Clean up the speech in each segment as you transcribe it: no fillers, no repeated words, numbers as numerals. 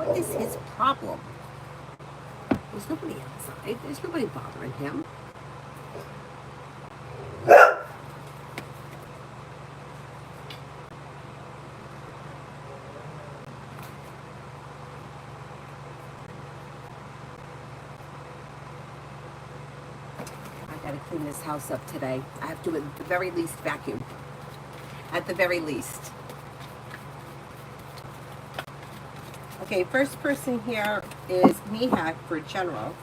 What is his problem? There's nobody outside. There's nobody bothering him. I gotta clean this house up today. I have to, at the very least, vacuum. At the very least. Okay, first person here is Mihak for general.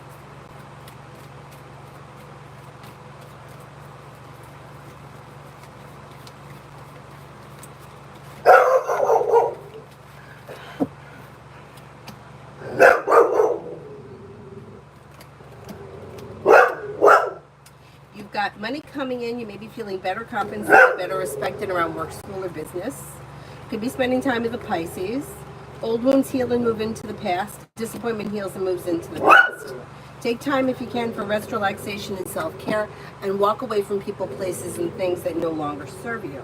You've got money coming in. You may be feeling better compensated, better respected around work, school, or business. Could be spending time with the Pisces. Old wounds heal and move into the past. Disappointment heals and moves into the past. Take time if you can for rest, relaxation, and self-care, and walk away from people, places, and things that no longer serve you.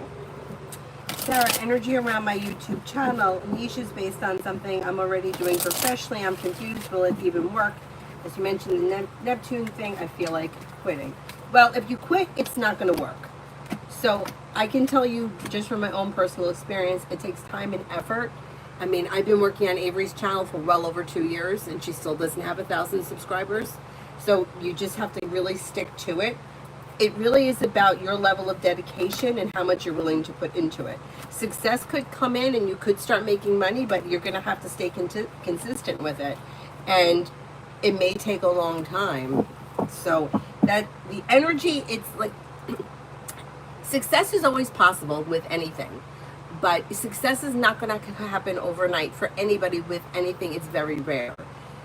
Sarah, energy around my YouTube channel. Niche is based on something I'm already doing professionally. I'm confused. Will it even work? As you mentioned the Neptune thing, I feel like quitting. Well, if you quit, it's not going to work. So I can tell you just from my own personal experience, it takes time and effort. I mean, I've been working on Avery's channel for well over 2 years, and she still doesn't have 1,000 subscribers. So you just have to really stick to it. It really is about your level of dedication and how much you're willing to put into it. Success could come in and you could start making money, but you're going to have to stay consistent with it. And it may take a long time. So that the energy, it's like success is always possible with anything. But success is not going to happen overnight for anybody with anything. It's very rare.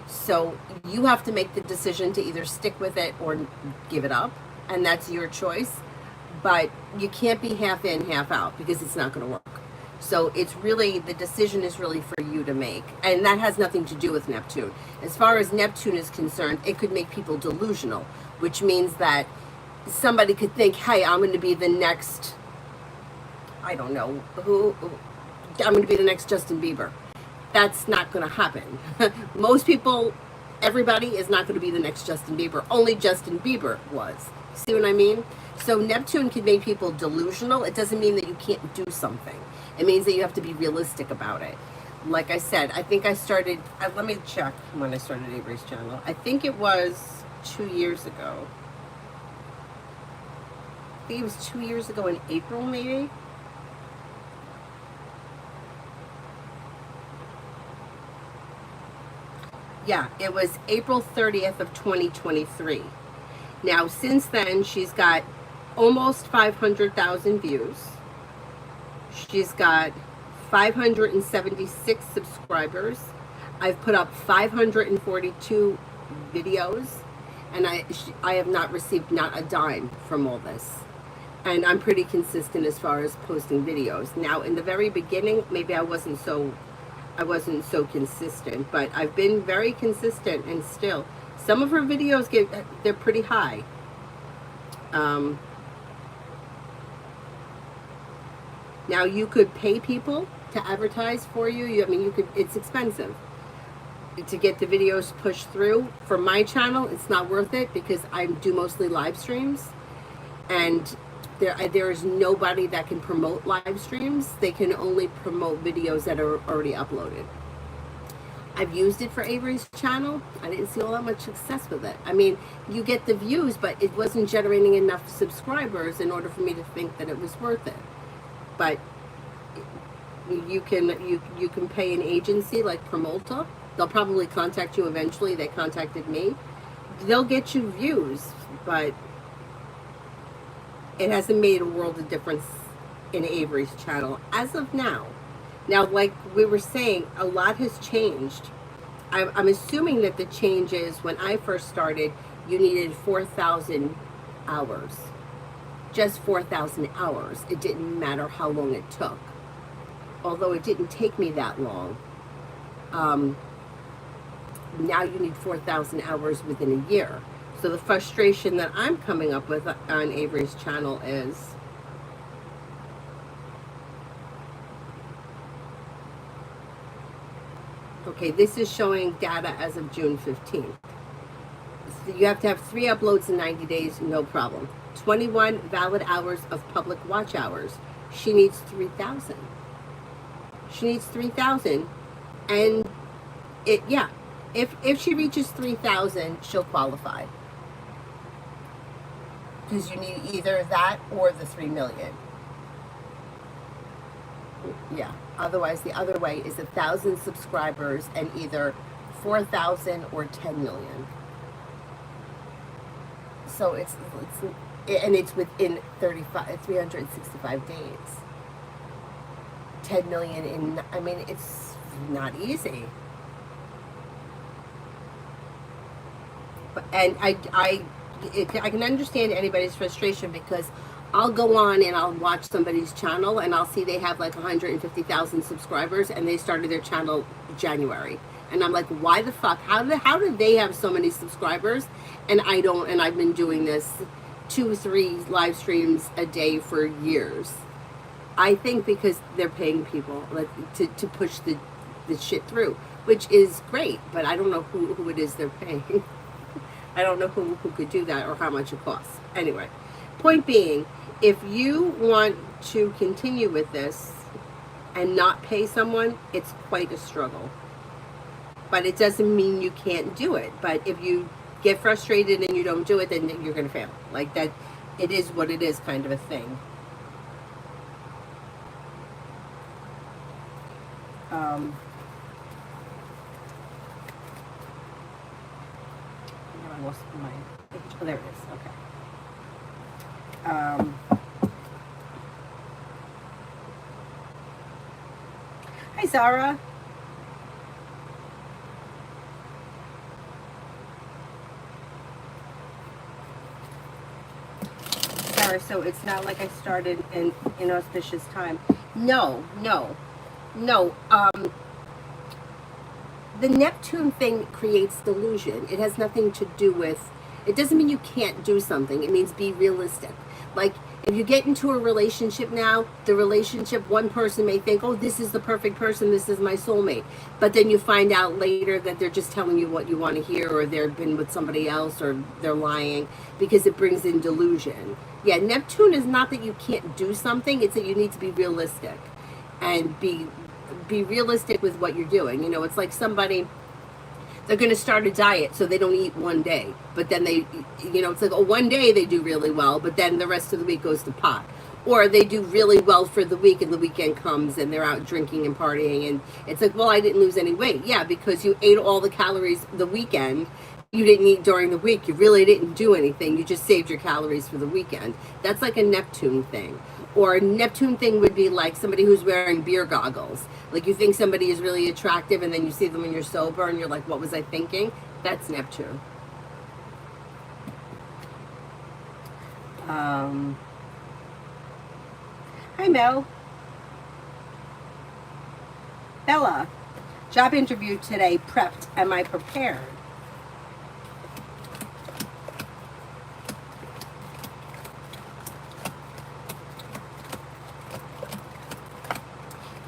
So you have to make the decision to either stick with it or give it up. And that's your choice. But you can't be half in, half out, because it's not going to work. So it's really, the decision is really for you to make. And that has nothing to do with Neptune. As far as Neptune is concerned, it could make people delusional, which means that somebody could think, hey, I'm going to be the next, I don't know, I'm going to be the next Justin Bieber. That's not going to happen. Most people, everybody is not going to be the next Justin Bieber. Only Justin Bieber was. See what I mean? So Neptune can make people delusional. It doesn't mean that you can't do something. It means that you have to be realistic about it. Like I said, I think I started, let me check when I started Avery's channel. I think it was 2 years ago. I think it was 2 years ago in April, maybe. Yeah, it was April 30th of 2023. Now, since then, she's got almost 500,000 views. She's got 576 subscribers. I've put up 542 videos, and I have not received not a dime from all this. And I'm pretty consistent as far as posting videos. Now, in the very beginning, maybe I wasn't so consistent, but I've been very consistent, and still some of her videos they're pretty high. Now you could pay people to advertise for you. I mean, you could, it's expensive to get the videos pushed through. For my channel, it's not worth it because I do mostly live streams, and there is nobody that can promote live streams. They can only promote videos that are already uploaded. I've used it for Avery's channel. I didn't see all that much success with it. I mean, you get the views, but it wasn't generating enough subscribers in order for me to think that it was worth it. But you can pay an agency like Promolta. They'll probably contact you eventually. They contacted me. They'll get you views, but it hasn't made a world of difference in Avery's channel as of now. Now, like we were saying, a lot has changed. I'm assuming that the change is when I first started, you needed 4,000 hours. Just 4,000 hours. It didn't matter how long it took. Although it didn't take me that long. Now you need 4,000 hours within a year. So the frustration that I'm coming up with on Avery's channel is Okay, this is showing data as of June 15th. So you have to have 3 uploads in 90 days, no problem. 21 valid hours of public watch hours. She needs 3,000. She needs 3,000. And yeah, if she reaches 3,000, she'll qualify. Because you need either that or the 3 million. Yeah. Otherwise, the other way is 1,000 subscribers and either 4,000 or 10 million. So it's within 365 days. 10 million in, I mean, it's not easy. But, and I can understand anybody's frustration, because I'll go on and I'll watch somebody's channel and I'll see they have like 150,000 subscribers and they started their channel January. And I'm like, why the fuck? How did they have so many subscribers and I don't? And I've been doing this 2-3 live streams a day for years. I think because they're paying people like to push the shit through, which is great, but I don't know who it is they're paying. I don't know who could do that or how much it costs. Anyway, point being, if you want to continue with this and not pay someone, it's quite a struggle. But it doesn't mean you can't do it. But if you get frustrated and you don't do it, then you're going to fail. Like that, it is what it is kind of a thing. I lost my page. Oh, there it is. Okay. Hi, Zara. Sarah, so it's not like I started in inauspicious time. No. The Neptune thing creates delusion. It has nothing to do with, it doesn't mean you can't do something. It means be realistic. Like, if you get into a relationship now, the relationship, one person may think, oh, this is the perfect person, this is my soulmate. But then you find out later that they're just telling you what you want to hear, or they've been with somebody else, or they're lying, because it brings in delusion. Yeah, Neptune is not that you can't do something, it's that you need to be realistic and be realistic with what you're doing. You know, it's like somebody, they're going to start a diet so they don't eat one day, but then they, you know, it's like, oh, one day they do really well, but then the rest of the week goes to pot. Or they do really well for the week and the weekend comes and they're out drinking and partying, and it's like, well, I didn't lose any weight. Yeah, because you ate all the calories the weekend. You didn't eat during the week. You really didn't do anything. You just saved your calories for the weekend. That's like a Neptune thing. Or a Neptune thing would be like somebody who's wearing beer goggles. Like, you think somebody is really attractive and then you see them when you're sober and you're like, what was I thinking? That's Neptune. Hi, Mel. Bella. Job interview today. Prepped. Am I prepared?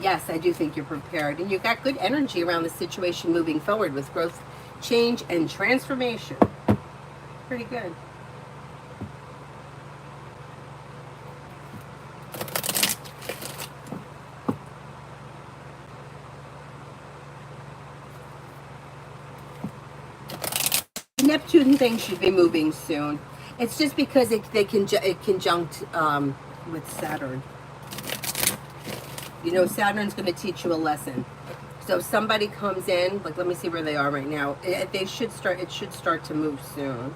Yes, I do think you're prepared. And you've got good energy around the situation moving forward with growth, change, and transformation. Pretty good. Neptune thing should be moving soon. It's just because it conjunct with Saturn. You know, Saturn's going to teach you a lesson. So if somebody comes in, like, let me see where they are right now. It should start to move soon.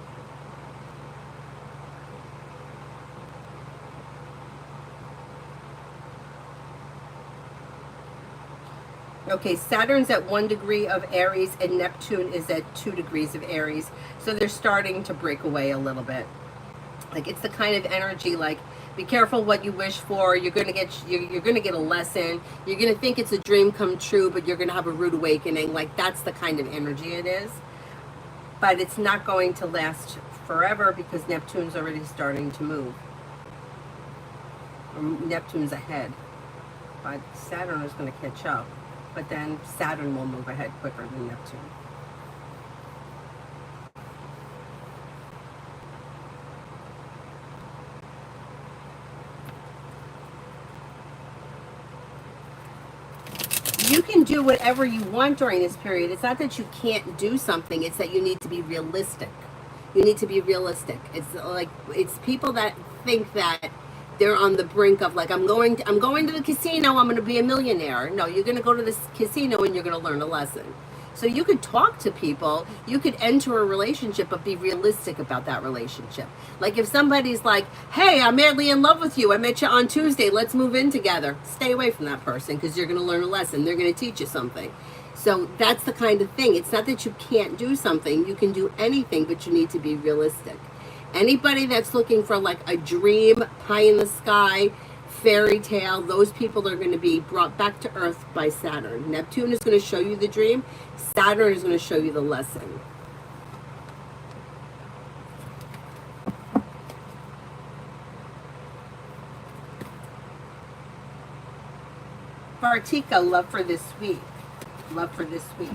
Okay, Saturn's at 1 degree of Aries and Neptune is at 2 degrees of Aries. So they're starting to break away a little bit. Like, it's the kind of energy, like, be careful what you wish for. You're gonna get a lesson. You're gonna think it's a dream come true, but you're gonna have a rude awakening. Like, that's the kind of energy it is. But it's not going to last forever because Neptune's already starting to move. Neptune's ahead, but Saturn is going to catch up. but then Saturn will move ahead quicker than Neptune. You can do whatever you want during this period. It's not that you can't do something, it's that you need to be realistic. You need to be realistic. It's like, it's people that think that they're on the brink of, like, I'm going to the casino, I'm going to be a millionaire. No, you're going to go to this casino and you're going to learn a lesson. So you could talk to people, you could enter a relationship, but be realistic about that relationship. Like if somebody's like, hey, I'm madly in love with you, I met you on Tuesday, let's move in together. Stay away from that person, because you're going to learn a lesson. They're going to teach you something. So that's the kind of thing. It's not that you can't do something. You can do anything, but you need to be realistic. Anybody that's looking for like a dream, pie in the sky, fairy tale, those people are going to be brought back to earth by Saturn. Neptune is going to show you the dream. Saturn is going to show you the lesson. Vartika, love for this week. Love for this week.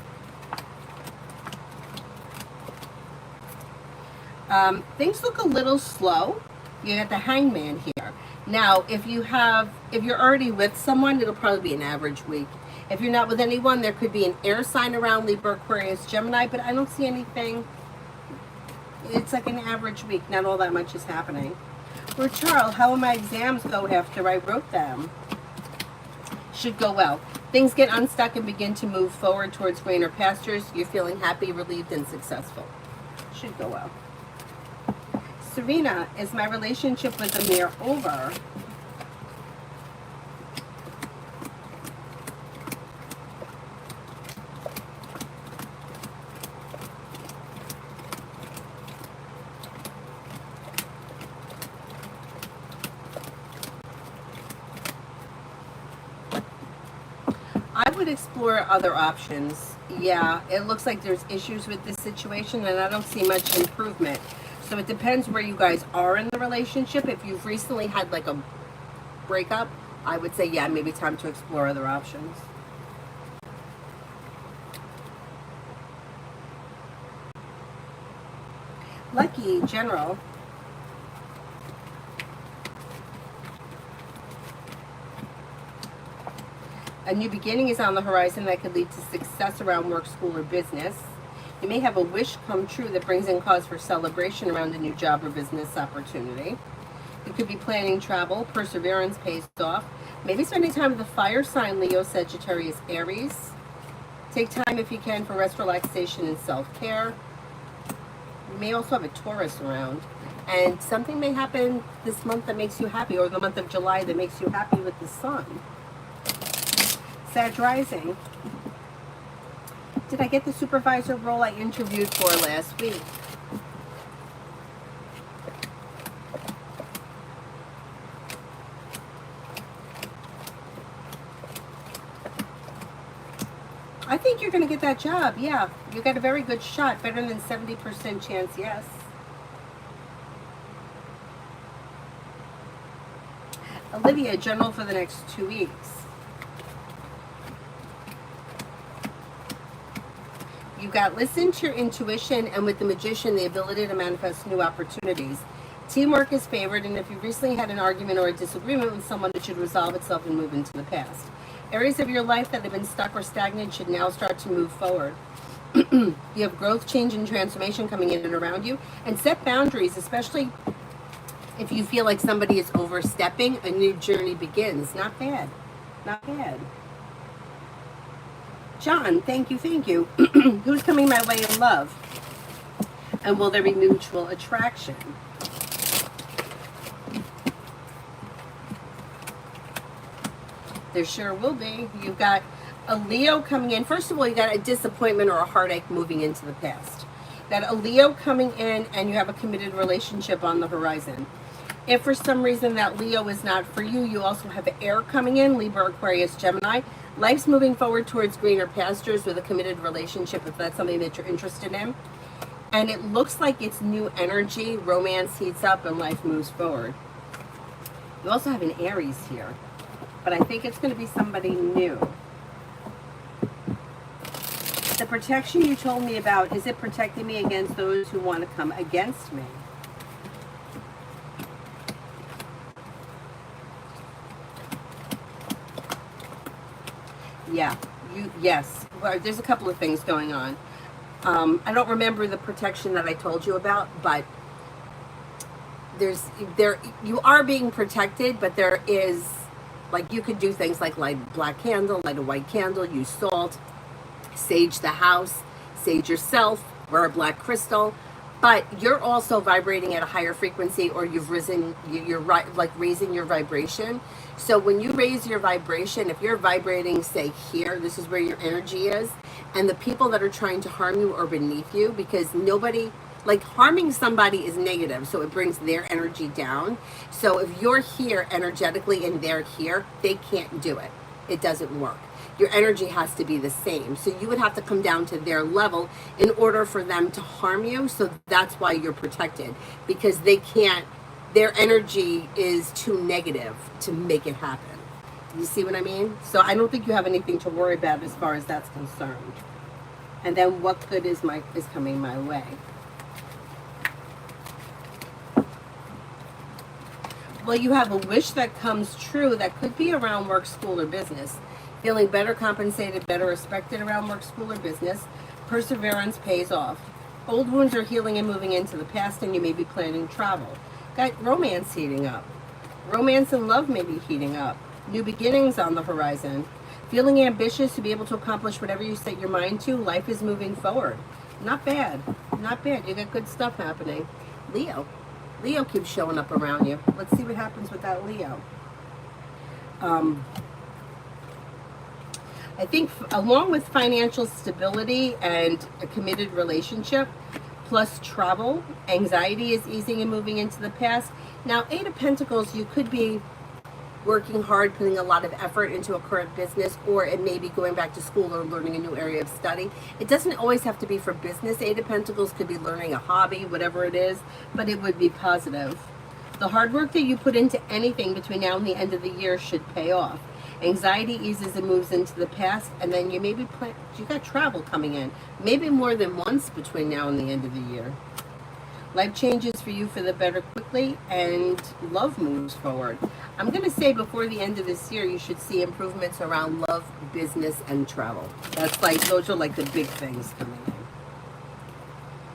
Things look a little slow. You got the Hangman here. Now, if you're already with someone, it'll probably be an average week. If you're not with anyone, there could be an air sign around, Libra, Aquarius, Gemini, but I don't see anything. It's like an average week. Not all that much is happening. For Charles, how will my exams go after I wrote them? Should go well. Things get unstuck and begin to move forward towards greener pastures. You're feeling happy, relieved, and successful. Should go well. Serena, is my relationship with Amir over? I would explore other options. Yeah, it looks like there's issues with this situation and I don't see much improvement. So it depends where you guys are in the relationship. If you've recently had like a breakup, I would say, yeah, maybe time to explore other options. Lucky, general. A new beginning is on the horizon that could lead to success around work, school, or business. You may have a wish come true that brings in cause for celebration around a new job or business opportunity. You could be planning travel. Perseverance pays off. Maybe spending time with the fire sign, Leo, Sagittarius, Aries. Take time if you can for rest, relaxation, and self-care. You may also have a Taurus around. And something may happen this month that makes you happy, or the month of July that makes you happy with the sun. Sag rising. Did I get the supervisor role I interviewed for last week? I think you're going to get that job. Yeah, you got a very good shot. Better than 70% chance, yes. Olivia, general for the next 2 weeks. You got listen to your intuition, and with the Magician, the ability to manifest new opportunities. Teamwork is favored, and if you recently had an argument or a disagreement with someone, it should resolve itself and move into the past. Areas of your life that have been stuck or stagnant should now start to move forward. You have growth, change, and transformation coming in and around you. And set boundaries, especially if you feel like somebody is overstepping. A new journey begins. Not bad. Not bad. John, thank you, thank you. Who's coming my way in love? And will there be mutual attraction? There sure will be. You've got a Leo coming in. First of all, you got a disappointment or a heartache moving into the past. Got a Leo coming in, and you have a committed relationship on the horizon. If for some reason that Leo is not for you, you also have air coming in, Libra, Aquarius, Gemini. Life's moving forward towards greener pastures with a committed relationship, if that's something that you're interested in. And it looks like it's new energy, romance heats up, and life moves forward. You also have an Aries here, but I think it's going to be somebody new. The protection you told me about, is it protecting me against those who want to come against me? Yeah, yes. Well, there's a couple of things going on. I don't remember the protection that I told you about, but you are being protected, but there is, like, you could do things like light a black candle, light a white candle, use salt, sage the house, sage yourself, wear a black crystal. But you're also vibrating at a higher frequency, or you've risen, you're right, like raising your vibration. So when you raise your vibration, if you're vibrating, say here, this is where your energy is, and the people that are trying to harm you are beneath you, because nobody, like, harming somebody is negative, so it brings their energy down. So if you're here energetically and they're here, they can't do it. It doesn't work. Your energy has to be the same. So you would have to come down to their level in order for them to harm you. So that's why you're protected, because they can't, their energy is too negative to make it happen. You see what I mean? So I don't think you have anything to worry about as far as that's concerned. And then what good is coming my way? Well, you have a wish that comes true that could be around work, school, or business. Feeling better compensated, better respected around work, school, or business. Perseverance pays off. Old wounds are healing and moving into the past, and you may be planning travel. Got romance heating up. Romance and love may be heating up. New beginnings on the horizon. Feeling ambitious to be able to accomplish whatever you set your mind to. Life is moving forward. Not bad. Not bad. You got good stuff happening. Leo. Leo keeps showing up around you. Let's see what happens with that Leo. I think along with financial stability and a committed relationship, plus travel, anxiety is easing and moving into the past. Now, Eight of Pentacles, you could be working hard, putting a lot of effort into a current business, or it may be going back to school or learning a new area of study. It doesn't always have to be for business. Eight of Pentacles could be learning a hobby, whatever it is, but it would be positive. The hard work that you put into anything between now and the end of the year should pay off. Anxiety eases and moves into the past, and then you maybe you got travel coming in, maybe more than once between now and the end of the year. Life changes for you for the better quickly, and love moves forward. I'm going to say before the end of this year, you should see improvements around love, business, and travel. Those are like the big things coming in.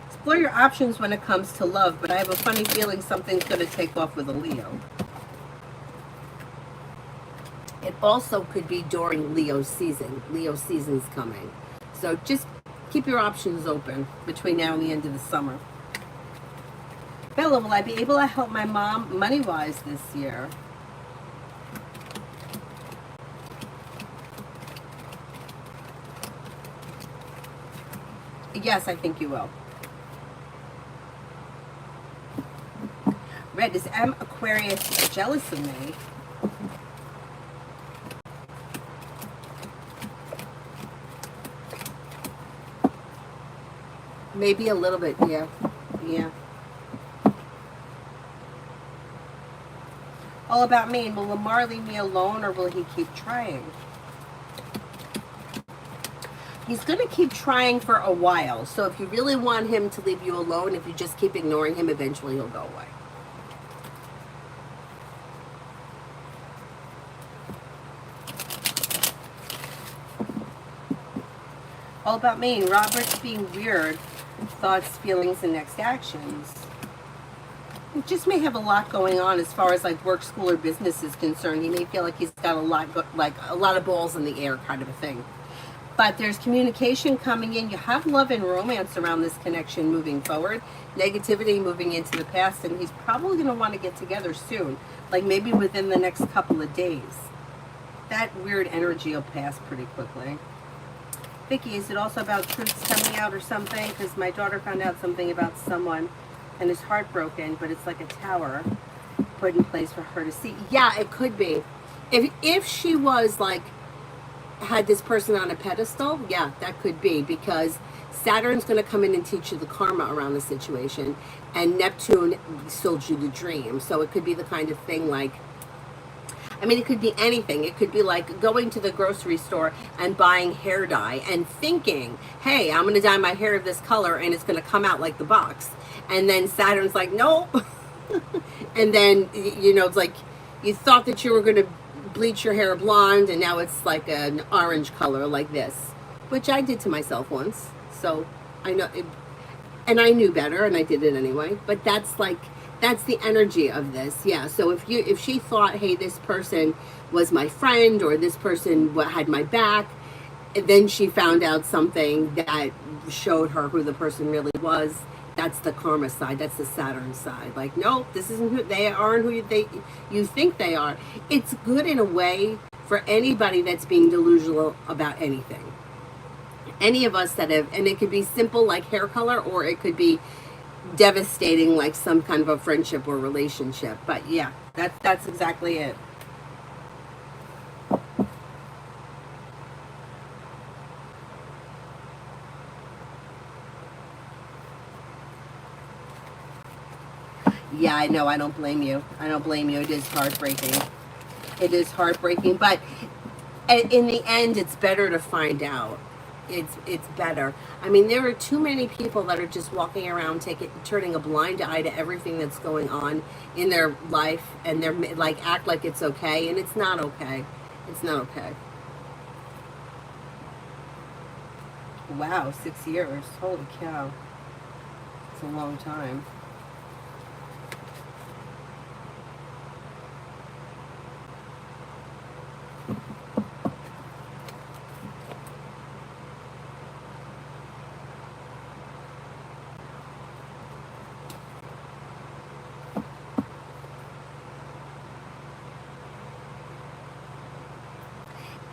Explore your options when it comes to love, but I have a funny feeling something's going to take off with a Leo. It also could be during Leo season. Leo season's coming. So just keep your options open between now and the end of the summer. Bella, will I be able to help my mom money-wise this year? Yes, I think you will. Red, is M Aquarius jealous of me? Maybe a little bit, yeah. Yeah. All about me. Will Lamar leave me alone, or will he keep trying? He's going to keep trying for a while. So if you really want him to leave you alone, if you just keep ignoring him, eventually he'll go away. All about me. Robert's being weird. Thoughts, feelings, and next actions. He just may have a lot going on as far as like work, school, or business is concerned. He may feel like he's got a lot of balls in the air, kind of a thing. But there's communication coming in. You have love and romance around this connection moving forward. Negativity moving into the past, and he's probably going to want to get together soon, like maybe within the next couple of days. That weird energy will pass pretty quickly. Vicky, is it also about truths coming out or something? Because my daughter found out something about someone and is heartbroken, but it's like a tower put in place for her to see. Yeah, it could be. If she was like, had this person on a pedestal, yeah, that could be, because Saturn's going to come in and teach you the karma around the situation, and Neptune sold you the dream. So it could be the kind of thing like, I mean, it could be anything. It could be like going to the grocery store and buying hair dye and thinking, hey, I'm going to dye my hair this color and it's going to come out like the box. And then Saturn's like, nope. And then, you know, it's like you thought that you were going to bleach your hair blonde and now it's like an orange color like this, which I did to myself once. So I know it, and I knew better and I did it anyway. But that's like, that's the energy of this. Yeah. So if she thought, hey, this person was my friend or this person had my back, and then she found out something that showed her who the person really was. That's the karma side. That's the Saturn side. Like, no, this isn't who they aren't who you think they are. It's good in a way for anybody that's being delusional about anything. Any of us that have, and it could be simple like hair color, or it could be devastating like some kind of a friendship or relationship. But yeah, that's exactly it. Yeah, I know. I don't blame you. I don't blame you. It is heartbreaking. It is heartbreaking, but in the end, it's better to find out. It's better. I mean, there are too many people that are just walking around turning a blind eye to everything that's going on in their life, and they're like act like it's okay, and it's not okay. It's not okay. Wow, 6 years. Holy cow. It's a long time.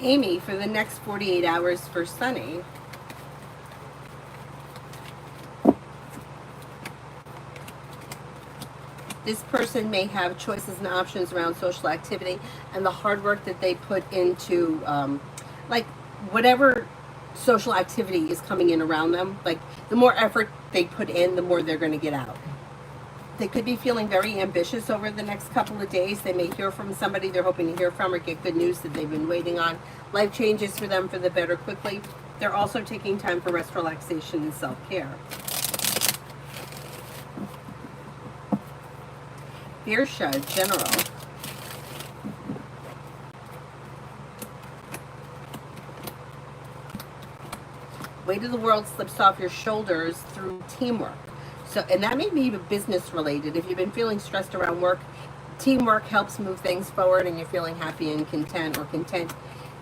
Amy, for the next 48 hours for Sunny. This person may have choices and options around social activity and the hard work that they put into, like, whatever social activity is coming in around them. Like, the more effort they put in, the more they're going to get out. They could be feeling very ambitious over the next couple of days. They may hear from somebody they're hoping to hear from or get good news that they've been waiting on. Life changes for them for the better quickly. They're also taking time for rest, relaxation, and self-care. Birsha, General. Weight of the world slips off your shoulders through teamwork. So, and that may be business related. If you've been feeling stressed around work, teamwork helps move things forward and you're feeling happy and content, or content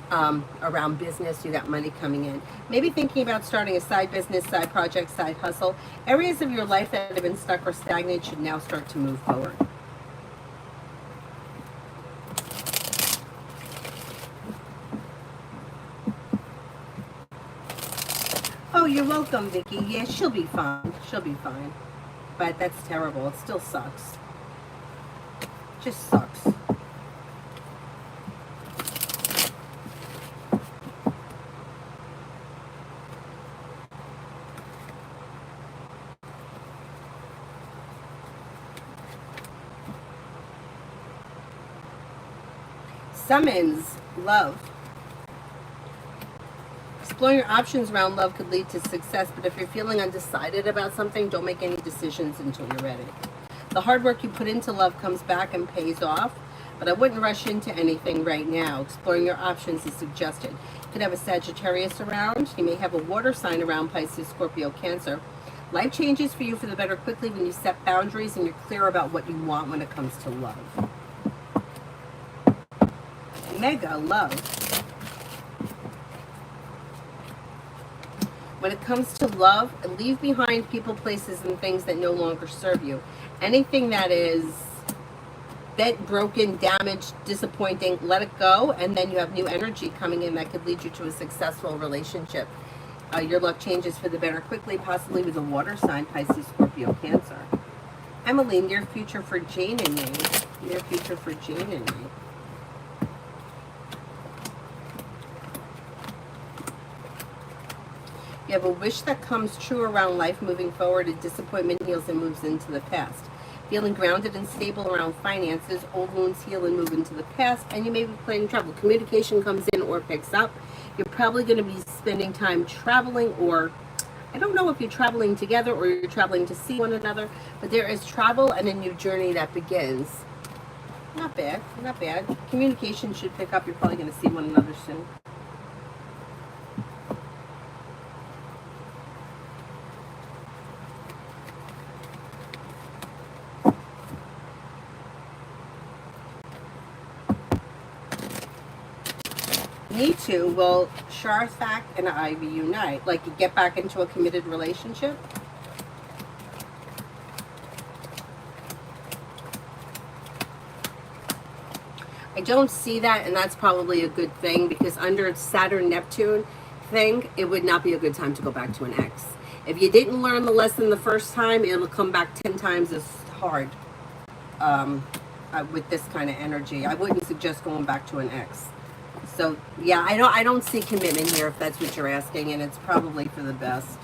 around business. You got money coming in. Maybe thinking about starting a side business, side project, side hustle. Areas of your life that have been stuck or stagnant should now start to move forward. Oh, you're welcome, Vicky. Yeah, she'll be fine. She'll be fine. But that's terrible. It still sucks. Just sucks. Summons, love. Exploring your options around love could lead to success, but if you're feeling undecided about something, don't make any decisions until you're ready. The hard work you put into love comes back and pays off, but I wouldn't rush into anything right now. Exploring your options is suggested. You could have a Sagittarius around. You may have a water sign around, Pisces, Scorpio, Cancer. Life changes for you for the better quickly when you set boundaries and you're clear about what you want when it comes to love. Mega, love. When it comes to love, leave behind people, places, and things that no longer serve you. Anything that is bent, broken, damaged, disappointing, let it go, and then you have new energy coming in that could lead you to a successful relationship. Your luck changes for the better quickly, possibly with a water sign, Pisces, Scorpio, Cancer. Emily, near future for Jane and me. Near future for Jane and me. You have a wish that comes true around life moving forward. A disappointment heals and moves into the past. Feeling grounded and stable around finances. Old wounds heal and move into the past, and you may be planning travel. Communication comes in or picks up. You're probably going to be spending time traveling, or I don't know if you're traveling together or you're traveling to see one another, but there is travel and a new journey that begins. Not bad, not bad. Communication should pick up. You're probably going to see one another soon. Me too. Will Sharthak and I reunite? Like you get back into a committed relationship? I don't see that, and that's probably a good thing, because under Saturn-Neptune thing, it would not be a good time to go back to an ex. If you didn't learn the lesson the first time, it'll come back 10 times as hard with this kind of energy. I wouldn't suggest going back to an ex. So yeah, I don't see commitment here, if that's what you're asking, and it's probably for the best.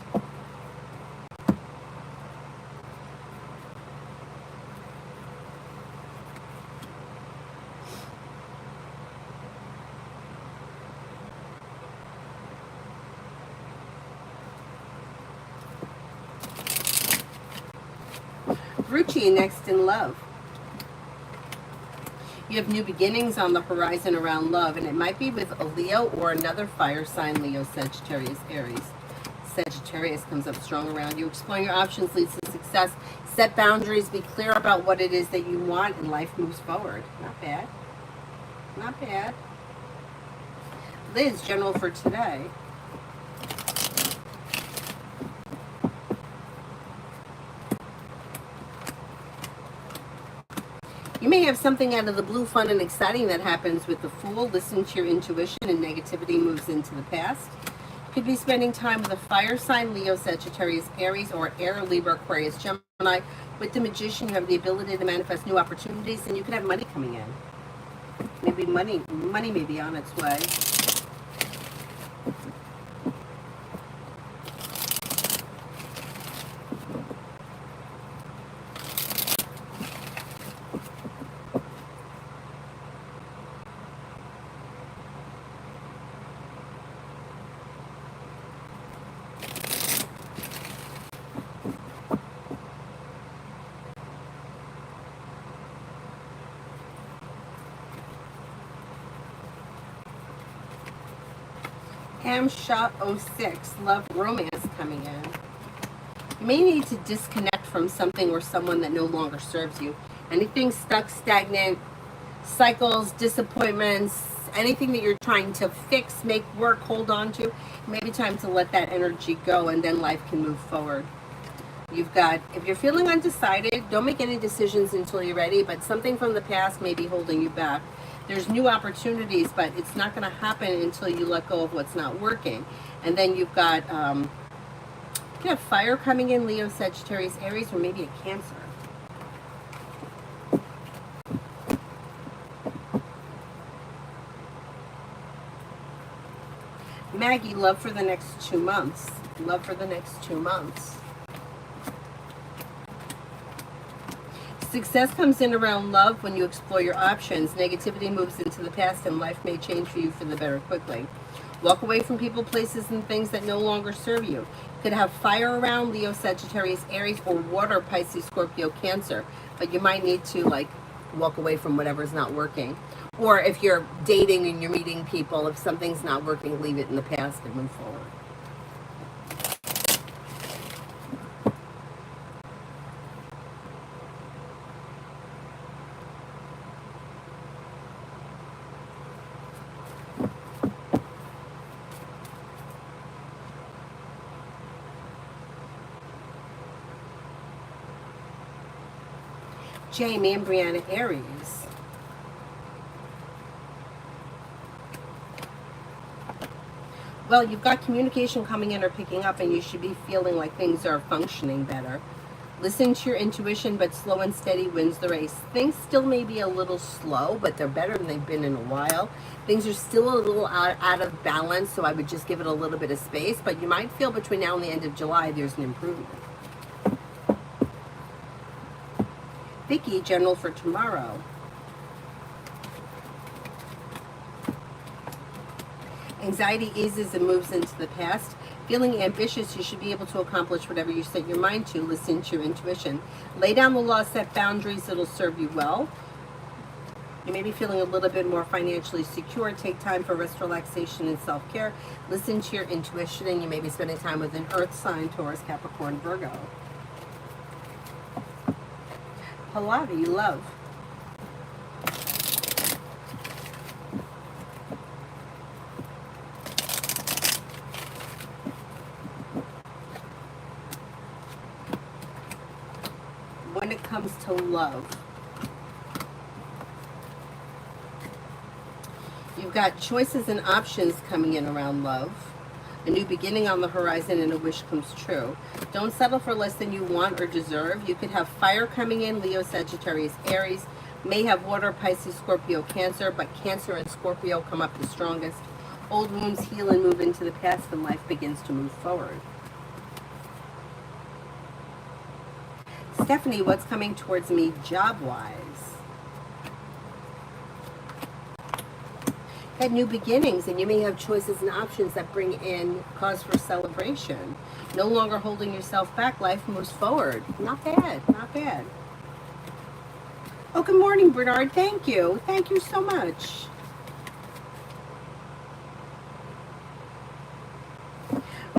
Ruchi, next in love. You have new beginnings on the horizon around love, and it might be with a Leo or another fire sign, Leo, Sagittarius, Aries. Sagittarius comes up strong around you. Exploring your options leads to success. Set boundaries. Be clear about what it is that you want, and life moves forward. Not bad. Not bad. Liz, general for today. You may have something out of the blue, fun and exciting that happens with the Fool. Listen to your intuition, and negativity moves into the past. Could be spending time with a fire sign, Leo, Sagittarius, Aries, or Air, Libra, Aquarius, Gemini. With the Magician, you have the ability to manifest new opportunities, and you could have money coming in. Maybe money may be on its way. Shot 06, love romance coming in. You may need to disconnect from something or someone that no longer serves you. Anything stuck, stagnant, cycles, disappointments, anything that you're trying to fix, make work, hold on to, maybe time to let that energy go, and then life can move forward. You've got, if you're feeling undecided, don't make any decisions until you're ready, but something from the past may be holding you back. There's new opportunities, but it's not going to happen until you let go of what's not working. And then you've got you have fire coming in, Leo, Sagittarius, Aries, or maybe a Cancer. Maggie, love for the next 2 months. Love for the next 2 months. Success comes in around love when you explore your options. Negativity moves into the past, and life may change for you for the better quickly. Walk away from people, places, and things that no longer serve you. Could have fire around, Leo, Sagittarius, Aries, or water, Pisces, Scorpio, Cancer. But you might need to like walk away from whatever's not working. Or if you're dating and you're meeting people, if something's not working, leave it in the past and move forward. Jamie and Brianna, Aries. Well, you've got communication coming in or picking up, and you should be feeling like things are functioning better. Listen to your intuition, but slow and steady wins the race. Things still may be a little slow, but they're better than they've been in a while. Things are still a little out of balance, so I would just give it a little bit of space, but you might feel between now and the end of July there's an improvement. Vicky, general for tomorrow. Anxiety eases and moves into the past. Feeling ambitious, you should be able to accomplish whatever you set your mind to. Listen to your intuition. Lay down the law, set boundaries, it'll serve you well. You may be feeling a little bit more financially secure. Take time for rest, relaxation, and self-care. Listen to your intuition, and you may be spending time with an earth sign, Taurus, Capricorn, Virgo. Pilates, love. When it comes to love, you've got choices and options coming in around love. A new beginning on the horizon and a wish comes true. Don't settle for less than you want or deserve. You could have fire coming in, Leo, Sagittarius, Aries. May have water, Pisces, Scorpio, Cancer, but Cancer and Scorpio come up the strongest. Old wounds heal and move into the past, and life begins to move forward. Stephanie, what's coming towards me job-wise? Had new beginnings, and you may have choices and options that bring in cause for celebration. No longer holding yourself back. Life moves forward. Not bad. Not bad. Oh, good morning, Bernard. Thank you. Thank you so much.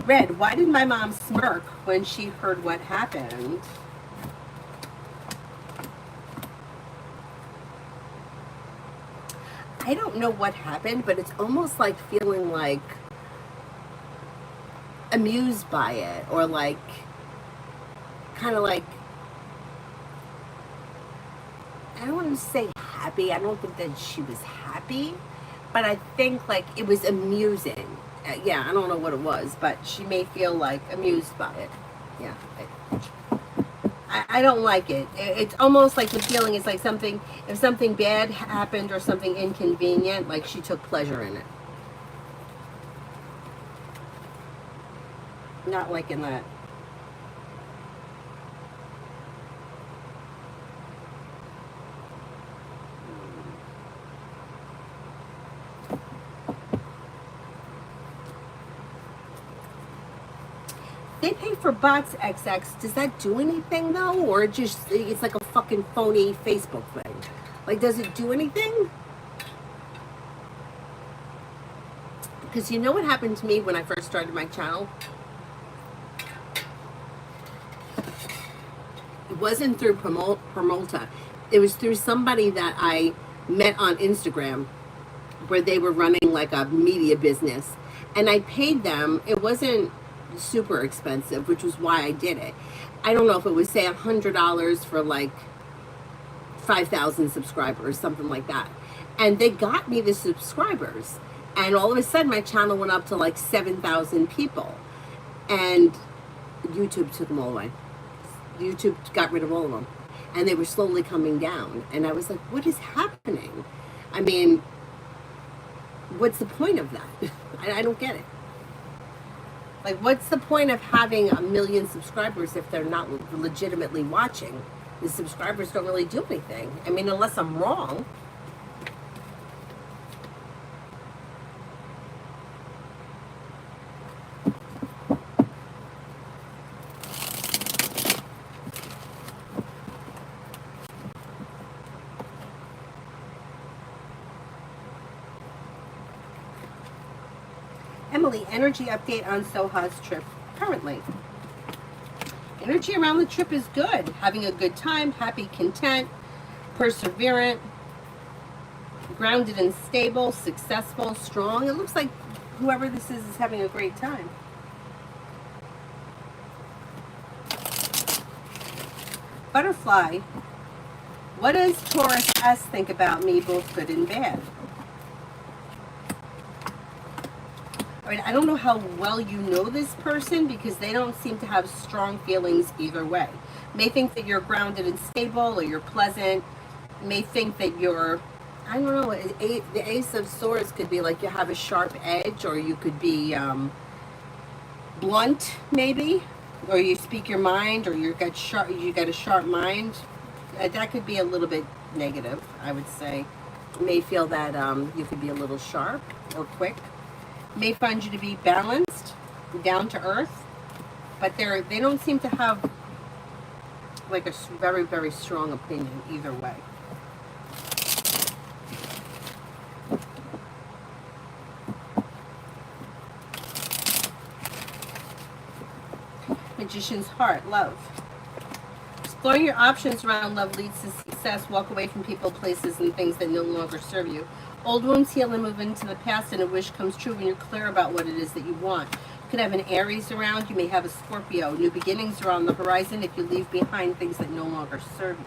Red, why did my mom smirk when she heard what happened? I don't know what happened, but it's almost like feeling like amused by it, or like kind of like, I don't want to say happy. I don't think that she was happy, but I think like it was amusing. Yeah, I don't know what it was, but she may feel like amused by it. Yeah. I don't like it. It's almost like the feeling is like something, if something bad happened or something inconvenient, like she took pleasure in it. Not liking that. They pay for bots, XX. Does that do anything though, or just it's like a fucking phony Facebook thing? Like, does it do anything? Because you know what happened to me when I first started my channel? It wasn't through Promota. It was through somebody that I met on Instagram, where they were running like a media business, and I paid them. It wasn't super expensive, which was why I did it. I don't know if it was, say, $100 for like 5,000 subscribers, something like that. And they got me the subscribers, and all of a sudden my channel went up to like 7,000 people, and YouTube took them all away. YouTube got rid of all of them, and they were slowly coming down, and I was like, what is happening? I mean, what's the point of that? I don't get it. Like, what's the point of having 1 million subscribers if they're not legitimately watching? The subscribers don't really do anything. I mean, unless I'm wrong. Emily, energy update on Soha's trip currently. Energy around the trip is good. Having a good time, happy, content, perseverant, grounded and stable, successful, strong. It looks like whoever this is having a great time. Butterfly, what does Taurus S think about me, both good and bad? I don't know how well you know this person, because they don't seem to have strong feelings either way. May think that you're grounded and stable, or you're pleasant. May think that you're, I don't know, the Ace of Swords could be like you have a sharp edge, or you could be blunt maybe, or you speak your mind, or you got a sharp mind. That could be a little bit negative, I would say. You may feel that you could be a little sharp or quick. May find you to be balanced, down to earth, but they don't seem to have like a very, very strong opinion either way. Magician's heart, love. Exploring your options around love leads to success. Walk away from people, places, and things that no longer serve you. Old wounds heal and move into the past, and a wish comes true when you're clear about what it is that you want. You could have an Aries around. You may have a Scorpio. New beginnings are on the horizon if you leave behind things that no longer serve you.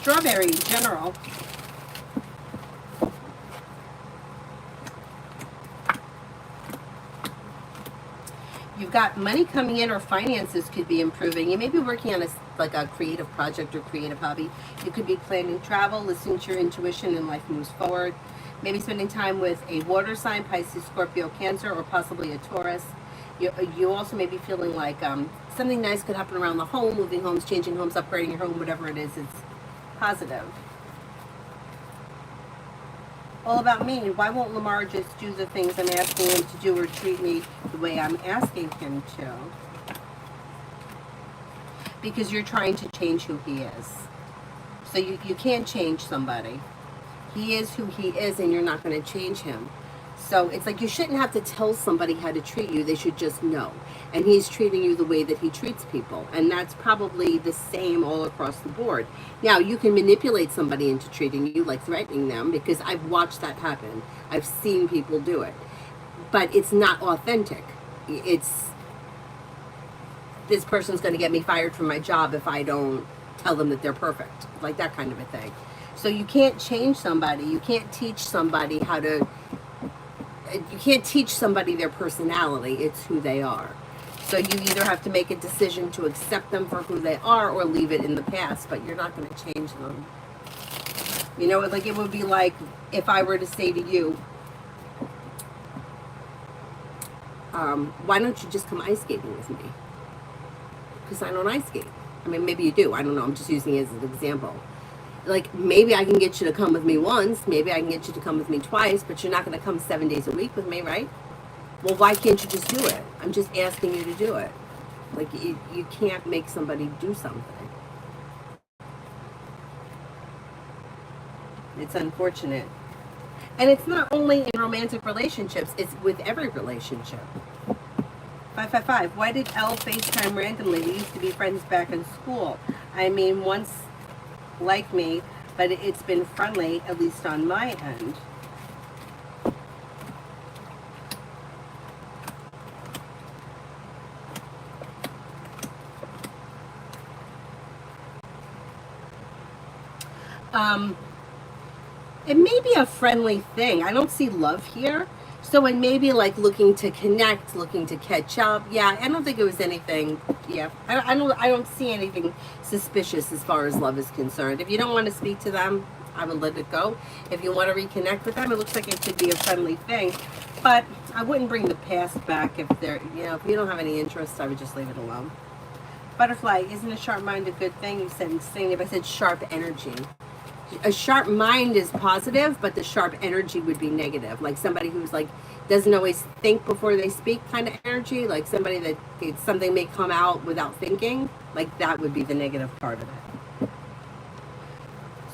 Strawberry, general. You've got money coming in, or finances could be improving. You may be working on a creative project or creative hobby. You could be planning travel, listening to your intuition, and life moves forward. Maybe spending time with a water sign, Pisces, Scorpio, Cancer, or possibly a Taurus. You also may be feeling like something nice could happen around the home, moving homes, changing homes, upgrading your home, whatever it is, it's positive. All about me. Why won't Lamar just do the things I'm asking him to do, or treat me the way I'm asking him to? Because you're trying to change who he is. So you can't change somebody. He is who he is, and you're not going to change him. So it's like you shouldn't have to tell somebody how to treat you. They should just know. And he's treating you the way that he treats people. And that's probably the same all across the board. Now, you can manipulate somebody into treating you, like threatening them, because I've watched that happen. I've seen people do it. But it's not authentic. It's, this person's going to get me fired from my job if I don't tell them that they're perfect. Like that kind of a thing. So you can't change somebody. You can't teach somebody how to... You can't teach somebody their personality. It's who they are. So you either have to make a decision to accept them for who they are, or leave it in the past, but you're not going to change them. You know, like it would be like if I were to say to you, why don't you just come ice skating with me? Because I don't ice skate. I mean, maybe you do. I don't know. I'm just using it as an example. Like, maybe I can get you to come with me once, maybe I can get you to come with me twice, but you're not going to come 7 days a week with me, right? Well, why can't you just do it? I'm just asking you to do it. Like, you can't make somebody do something. It's unfortunate. And it's not only in romantic relationships, it's with every relationship. 555, why did Elle FaceTime randomly? We used to be friends back in school. I mean, once... like me, but it's been friendly, at least on my end. It may be a friendly thing. I don't see love here. So it may be like looking to connect, looking to catch up. Yeah, I don't think it was anything. Yeah, I don't see anything suspicious as far as love is concerned. If you don't want to speak to them, I would let it go. If you want to reconnect with them, it looks like it could be a friendly thing. But I wouldn't bring the past back if they're, if you don't have any interest, I would just leave it alone. Butterfly, isn't a sharp mind a good thing? You said instinctive. I said sharp energy. A sharp mind is positive, but the sharp energy would be negative. Like somebody who's like doesn't always think before they speak kind of energy. Like somebody that something may come out without thinking. Like that would be the negative part of it.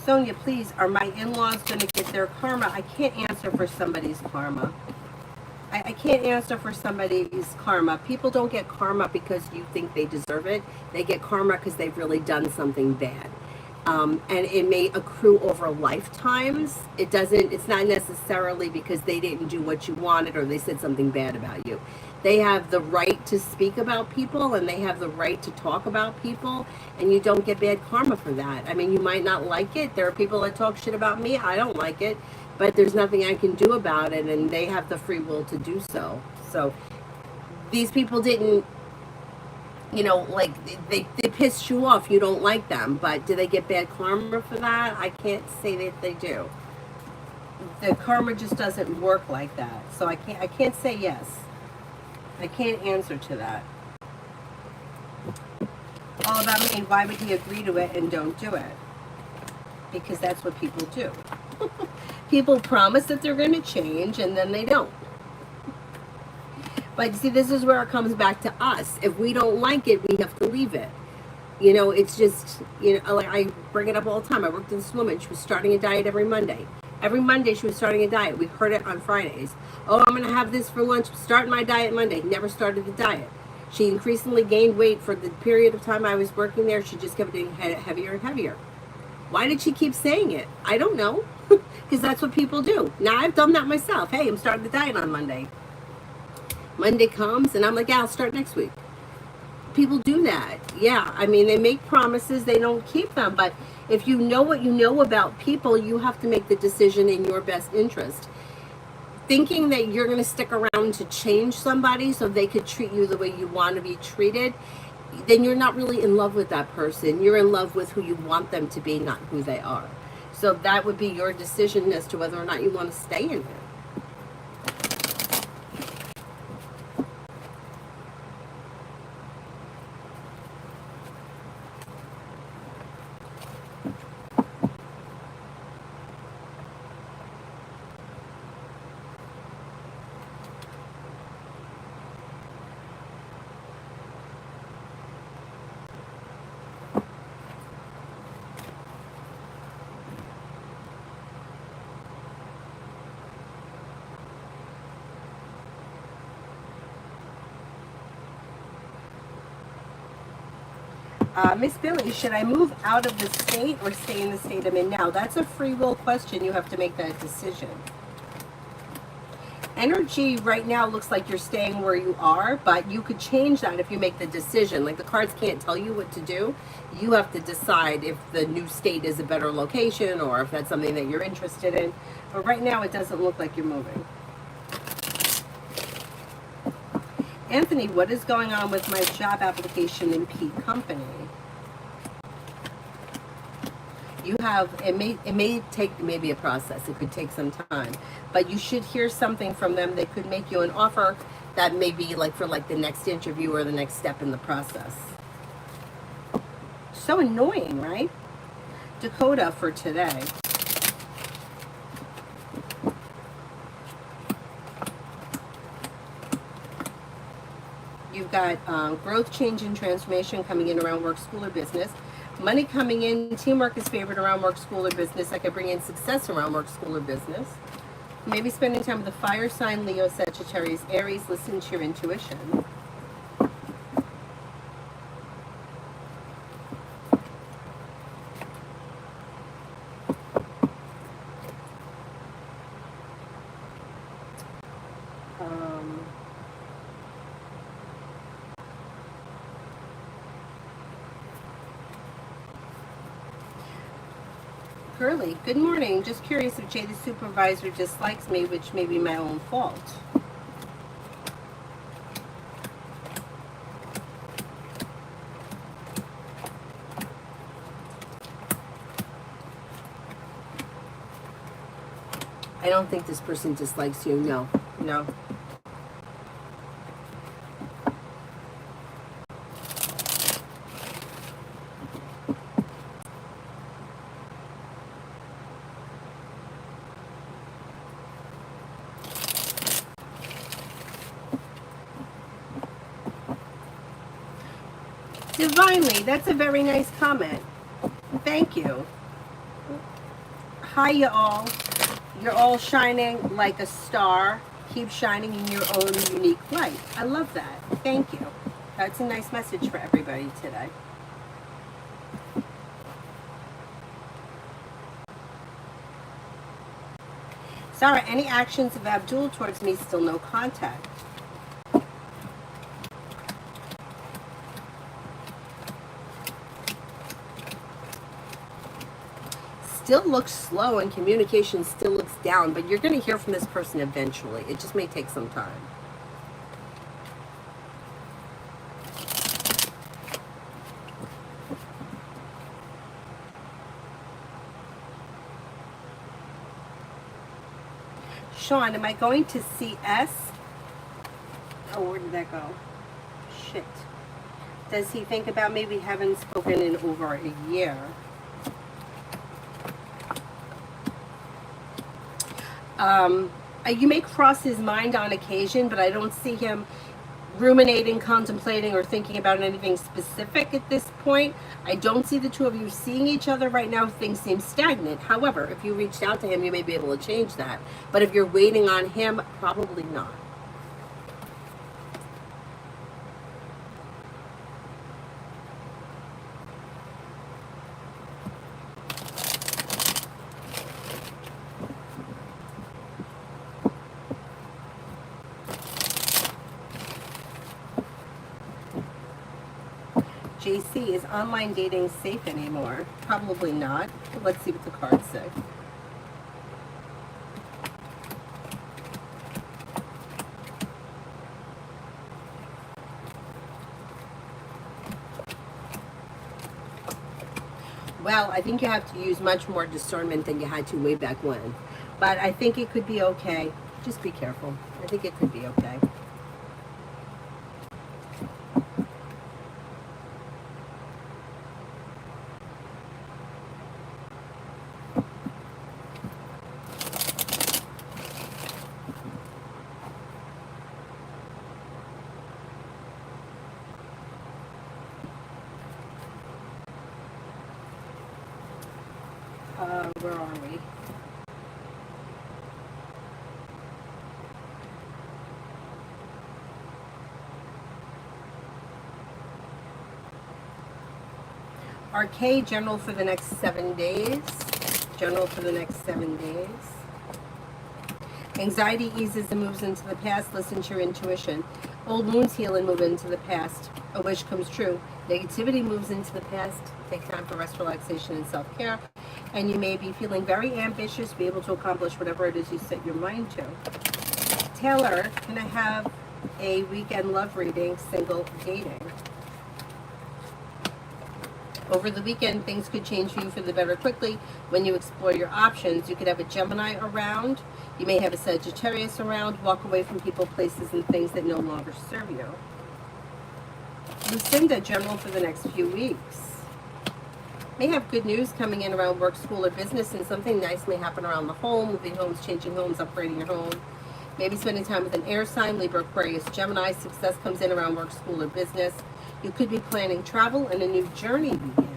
Sonia, please, are my in-laws going to get their karma? I can't answer for somebody's karma. I can't answer for somebody's karma. People don't get karma because you think they deserve it. They get karma because they've really done something bad. And it may accrue over lifetimes. It's not necessarily because they didn't do what you wanted or they said something bad about you. They have the right to speak about people, and they have the right to talk about people, and you don't get bad karma for that. I mean, you might not like it. There are people that talk shit about me. I don't like it, but there's nothing I can do about it, and they have the free will to do so. So these people didn't, you know, like they pissed you off. You don't like them, but do they get bad karma for that? I can't say that they do. The karma just doesn't work like that. So I can't say yes. I can't answer to that. All about me. Why would he agree to it and don't do it? Because that's what people do. People promise that they're going to change and then they don't. But see, this is where it comes back to us. If we don't like it, we have to leave it. You know, it's just, you know, like I bring it up all the time. I worked with this woman. She was starting a diet every Monday. Every Monday she was starting a diet. We heard it on Fridays. Oh, I'm going to have this for lunch. Starting my diet Monday. Never started the diet. She increasingly gained weight for the period of time I was working there. She just kept getting heavier and heavier. Why did she keep saying it? I don't know. Because that's what people do. Now, I've done that myself. Hey, I'm starting the diet on Monday. Monday comes, and I'm like, yeah, I'll start next week. People do that. Yeah, I mean, they make promises, they don't keep them. But if you know what you know about people, you have to make the decision in your best interest. Thinking that you're going to stick around to change somebody so they could treat you the way you want to be treated, then you're not really in love with that person. You're in love with who you want them to be, not who they are. So that would be your decision as to whether or not you want to stay in it. Miss Billy, should I move out of the state or stay in the state I'm in now? That's a free will question. You have to make that decision. Energy right now looks like you're staying where you are, but you could change that if you make the decision. Like the cards can't tell you what to do. You have to decide if the new state is a better location or if that's something that you're interested in. But right now it doesn't look like you're moving. Anthony, what is going on with my job application in P Company? You have, it may take, maybe a process, it could take some time, but you should hear something from them. They could make you an offer that may be like for like the next interview or the next step in the process. So annoying, right? Dakota for today. You've got growth, change, and transformation coming in around work, school, or business. Money coming in, teamwork is favored around work, school, or business. I could bring in success around work, school, or business. Maybe spending time with the fire sign, Leo, Sagittarius, Aries. Listen to your intuition. Curly, good morning. Just curious if Jay the supervisor dislikes me, which may be my own fault. I don't think this person dislikes you. No, no. Divinely, that's a very nice comment. Thank you. Hi, you all. You're all shining like a star. Keep shining in your own unique light. I love that. Thank you. That's a nice message for everybody today. Sarah, any actions of Abdul towards me, still no contact. still looks slow and communication still looks down, but you're going to hear from this person eventually. It just may take some time. Sean, am I going to CS? Oh, where did that go? Shit. Does he think about maybe haven't spoken in over a year? You may cross his mind on occasion, but I don't see him ruminating, contemplating, or thinking about anything specific at this point. I don't see the two of you seeing each other right now. Things seem stagnant. However, if you reached out to him, you may be able to change that. But if you're waiting on him, probably not. JC, is online dating safe anymore? Probably not. Let's see what the cards say. Well, I think you have to use much more discernment than you had to way back when. But I think it could be okay. Just be careful. I think it could be okay. Where are we? RK, general for the next 7 days. General for the next 7 days. Anxiety eases and moves into the past. Listen to your intuition. Old wounds heal and move into the past. A wish comes true. Negativity moves into the past. Take time for rest, relaxation, and self-care. And you may be feeling very ambitious, be able to accomplish whatever it is you set your mind to. Taylor, can I have a weekend love reading, single dating? Over the weekend, things could change for you for the better quickly when you explore your options. You could have a Gemini around. You may have a Sagittarius around. Walk away from people, places, and things that no longer serve you. Lucinda, general for the next few weeks. May have good news coming in around work, school, or business, and something nice may happen around the home, moving homes, changing homes, upgrading your home. Maybe spending time with an air sign, Libra, Aquarius, Gemini. Success comes in around work, school, or business. You could be planning travel and a new journey begins.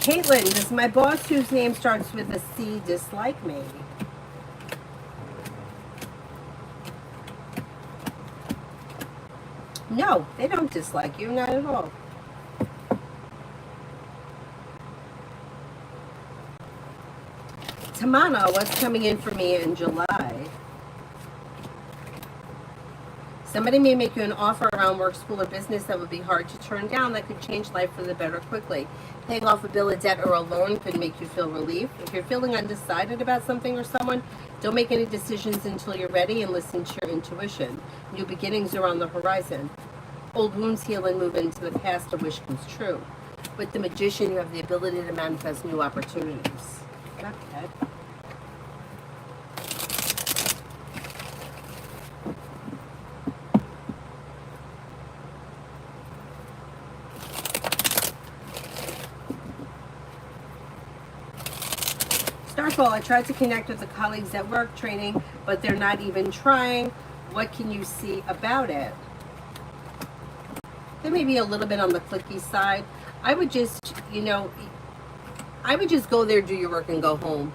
Caitlin, does my boss, whose name starts with a C, dislike me? No, they don't dislike you, not at all. Tamana, what's coming in for me in July? Somebody may make you an offer around work, school, or business that would be hard to turn down, that could change life for the better quickly. Paying off a bill of debt or a loan could make you feel relief. If you're feeling undecided about something or someone, don't make any decisions until you're ready and listen to your intuition. New beginnings are on the horizon. Old wounds heal and move into the past. A wish comes true. With the Magician, you have the ability to manifest new opportunities. Not bad. Starfall, I tried to connect with the colleagues at work training, but they're not even trying. What can you see about it? There may be a little bit on the clicky side. I would just, I would just go there, do your work, and go home.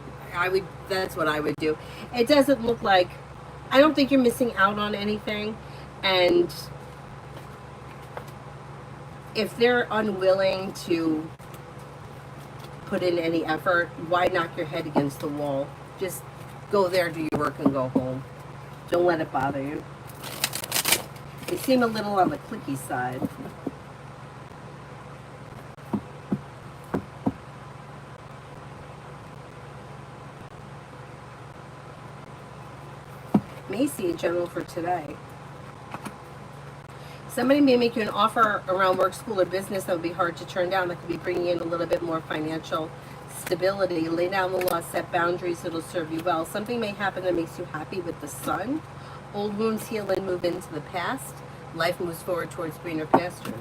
That's what I would do. It doesn't look like, I don't think you're missing out on anything. And if they're unwilling to put in any effort, why knock your head against the wall? Just go there, do your work, and go home. Don't let it bother you. They seem a little on the cliquey side. Macy, general for today. Somebody may make you an offer around work, school, or business that would be hard to turn down. That could be bringing in a little bit more financial stability. Lay down the law, set boundaries. It'll serve you well. Something may happen that makes you happy with the sun. Old wounds heal and move into the past. Life moves forward towards greener pastures.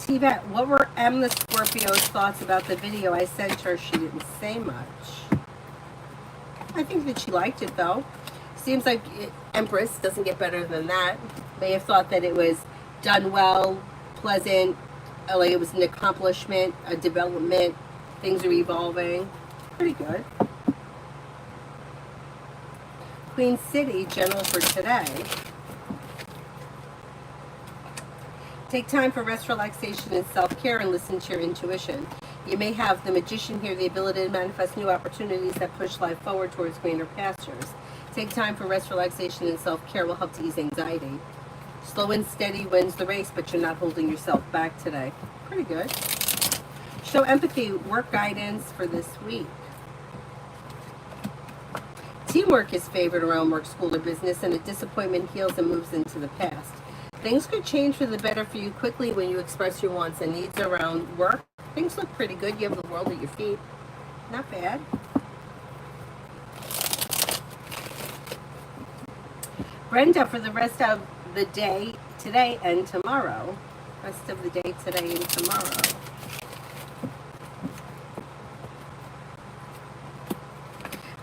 T-Bet, what were M the Scorpio's thoughts about the video I sent her? She didn't say much. I think that she liked it though. Seems like Empress doesn't get better than that. May have thought that it was done well, pleasant, like it was an accomplishment, a development, things are evolving. Pretty good. Queen City, general for today. Take time for rest, relaxation, and self-care, and listen to your intuition. You may have the Magician here, the ability to manifest new opportunities that push life forward towards greener pastures. Take time for rest, relaxation, and self-care will help to ease anxiety. Slow and steady wins the race, but you're not holding yourself back today. Pretty good. Show empathy, work guidance for this week. Teamwork is favored around work, school, or business, and a disappointment heals and moves into the past. Things could change for the better for you quickly when you express your wants and needs around work. Things look pretty good. You have the world at your feet. Not bad. Brenda, for the rest of the day today and tomorrow. Rest of the day today and tomorrow.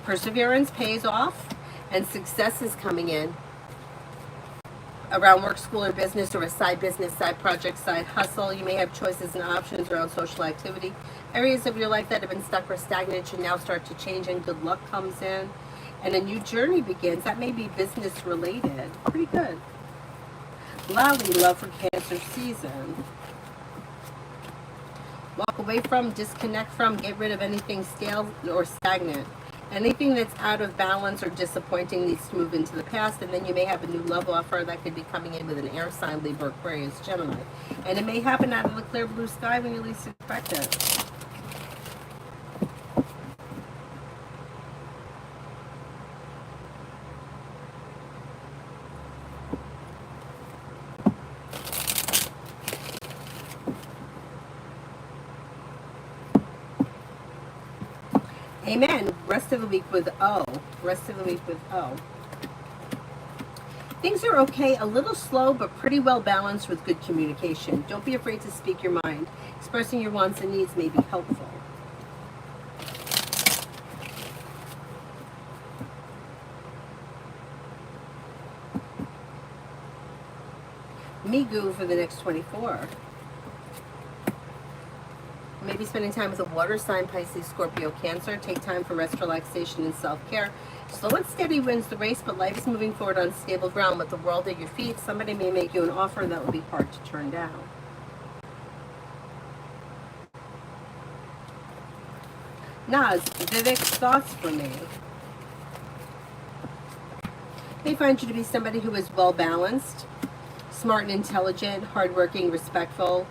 Perseverance pays off and success is coming in. Around work, school, or business, or a side business, side project, side hustle. You may have choices and options around social activity. Areas of your life that have been stuck or stagnant should now start to change and good luck comes in. And a new journey begins. That may be business related. Pretty good. Lally, love for Cancer season. Walk away from, disconnect from, get rid of anything stale or stagnant. Anything that's out of balance or disappointing needs to move into the past, and then you may have a new love offer that could be coming in with an air sign, Libra, Aquarius, Gemini. And it may happen out of the clear blue sky when you least expect it. Amen. Rest of the week with O. Rest of the week with O. Things are okay, a little slow, but pretty well balanced with good communication. Don't be afraid to speak your mind. Expressing your wants and needs may be helpful. Migu for the next 24. Maybe spending time with a water sign, Pisces, Scorpio, Cancer. Take time for rest, relaxation, and self-care. Slow and steady wins the race, but life is moving forward on stable ground with the world at your feet. Somebody may make you an offer that will be hard to turn down. Naz, Vivek's thoughts for me. They find you to be somebody who is well-balanced, smart and intelligent, hardworking, respectful,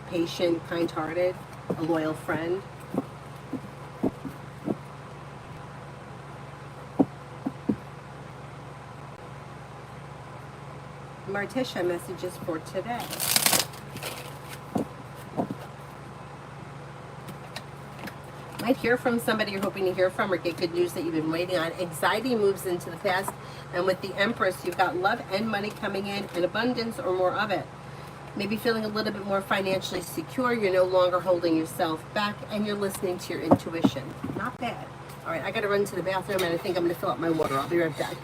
patient, kind-hearted, a loyal friend. Martisha, messages for today. Might hear from somebody you're hoping to hear from or get good news that you've been waiting on. Anxiety moves into the past, and with the Empress, you've got love and money coming in abundance or more of it. Maybe feeling a little bit more financially secure. You're no longer holding yourself back, and you're listening to your intuition. Not bad. All right, I got to run to the bathroom, and I think I'm going to fill up my water. I'll be right back.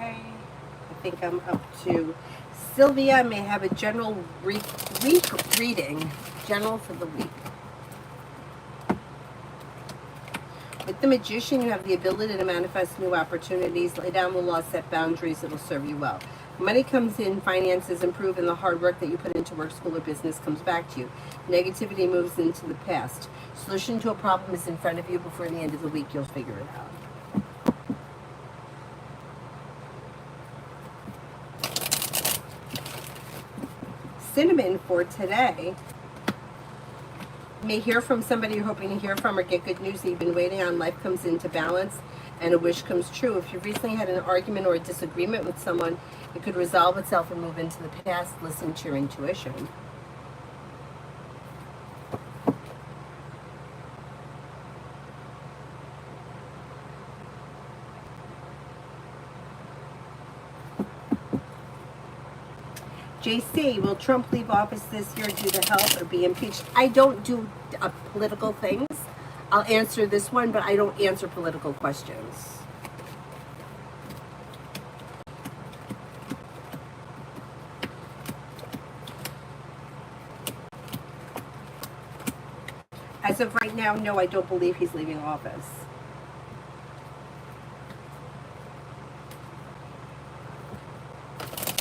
Okay, I think I'm up to Sylvia. May have a general week reading, general for the week. With the Magician, you have the ability to manifest new opportunities, lay down the law, set boundaries. It'll serve you well. Money comes in, finances improve, and the hard work that you put into work, school, or business comes back to you. Negativity moves into the past. Solution to a problem is in front of you. Before the end of the week, you'll figure it out. Cinnamon for today. You may hear from somebody you're hoping to hear from, or get good news that you've been waiting on. Life comes into balance and a wish comes true. If you've recently had an argument or a disagreement with someone, it could resolve itself and move into the past. Listen to your intuition. JC, will Trump leave office this year due to health or be impeached? I don't do political things. I'll answer this one, but I don't answer political questions. As of right now, no, I don't believe he's leaving office.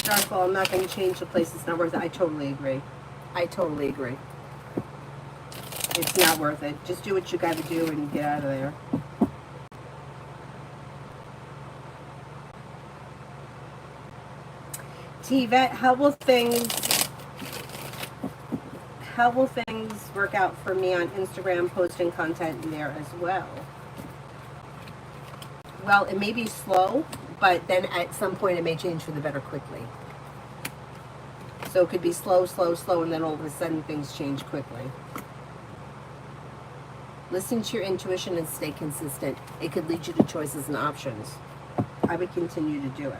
Darkwall, I'm not going to change the place. It's not worth it. I totally agree. I totally agree. It's not worth it. Just do what you got to do and get out of there. T-Vet, how will things work out for me on Instagram, posting content there as well? Well, it may be slow, but then at some point it may change for the better quickly. So it could be slow, slow, slow, and then all of a sudden things change quickly. Listen to your intuition and stay consistent. It could lead you to choices and options. I would continue to do it.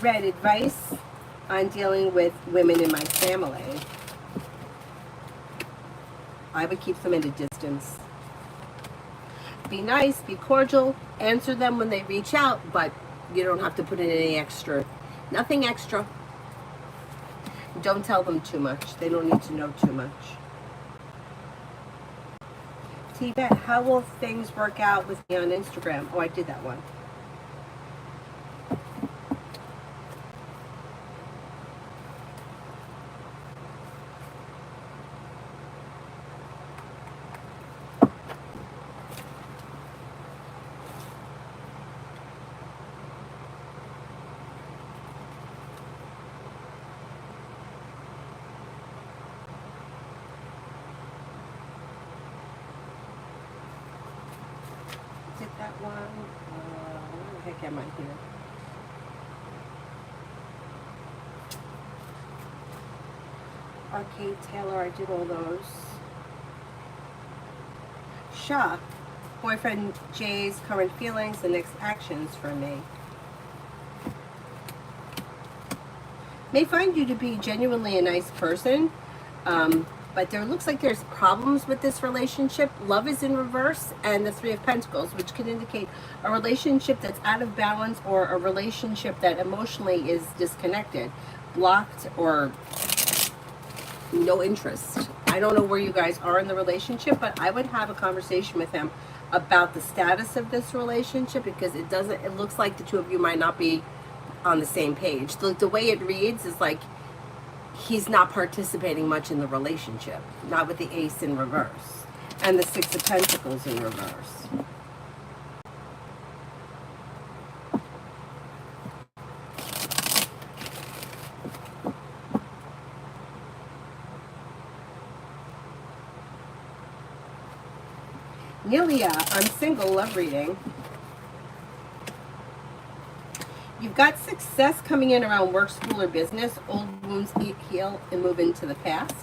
Red, advice on dealing with women in my family. I would keep them at a distance. Be nice, be cordial, answer them when they reach out, but you don't have to put in any extra. Nothing extra. Don't tell them too much. They don't need to know too much. T-Bet, how will things work out with me on Instagram? Oh, I did that one. That one. Where the heck am I here? Arcade Taylor, I did all those. Shah, boyfriend Jay's current feelings, the next actions for me. May find you to be genuinely a nice person. But there looks like there's problems with this relationship. Love is in reverse, and the Three of Pentacles, which could indicate a relationship that's out of balance or a relationship that emotionally is disconnected, blocked, or no interest. I don't know where you guys are in the relationship, but I would have a conversation with him about the status of this relationship, because it looks like the two of you might not be on the same page. The way it reads is like he's not participating much in the relationship, not with the Ace in reverse and the Six of Pentacles in reverse. Nelia, I'm single, love reading. You've got success coming in around work, school, or business. Old wounds heal and move into the past.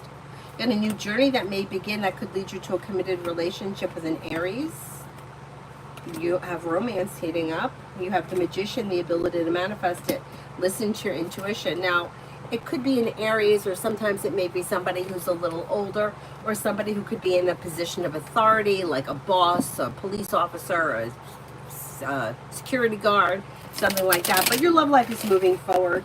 And a new journey that may begin that could lead you to a committed relationship with an Aries. You have romance heating up. You have the Magician, the ability to manifest it. Listen to your intuition. Now, it could be an Aries, or sometimes it may be somebody who's a little older, or somebody who could be in a position of authority, like a boss, a police officer, a security guard, something like that. But your love life is moving forward.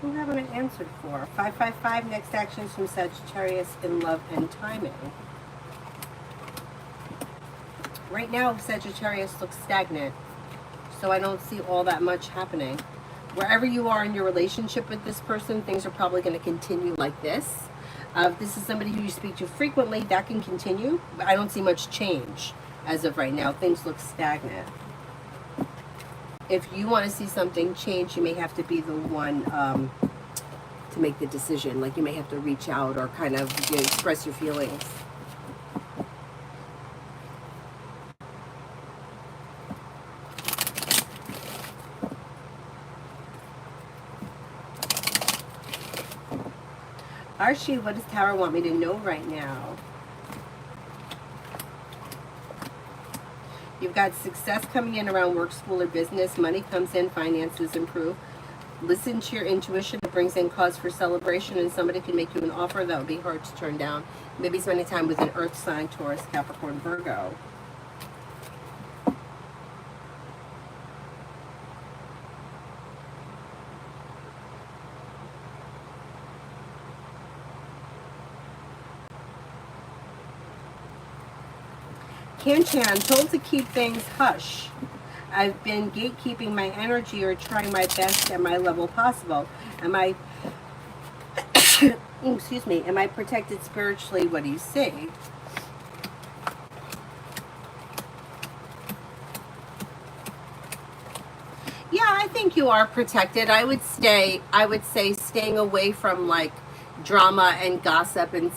Who haven't I answered for? 555, next actions from Sagittarius in love and timing. Right now, Sagittarius looks stagnant, so I don't see all that much happening. Wherever you are in your relationship with this person, things are probably going to continue like this. If this is somebody who you speak to frequently, that can continue, but I don't see much change as of right now. Things look stagnant. If you want to see something change, you may have to be the one to make the decision. Like, you may have to reach out or kind of express your feelings. Archie, what does Tarot want me to know right now? You've got success coming in around work, school, or business. Money comes in, finances improve. Listen to your intuition. It brings in cause for celebration, and somebody can make you an offer that would be hard to turn down. Maybe spending time with an earth sign, Taurus, Capricorn, Virgo. Can-Chan, told to keep things hush. I've been gatekeeping my energy or trying my best at my level possible. Am I, excuse me, am I protected spiritually? What do you see? Yeah, I think you are protected. I would say staying away from like drama and gossip and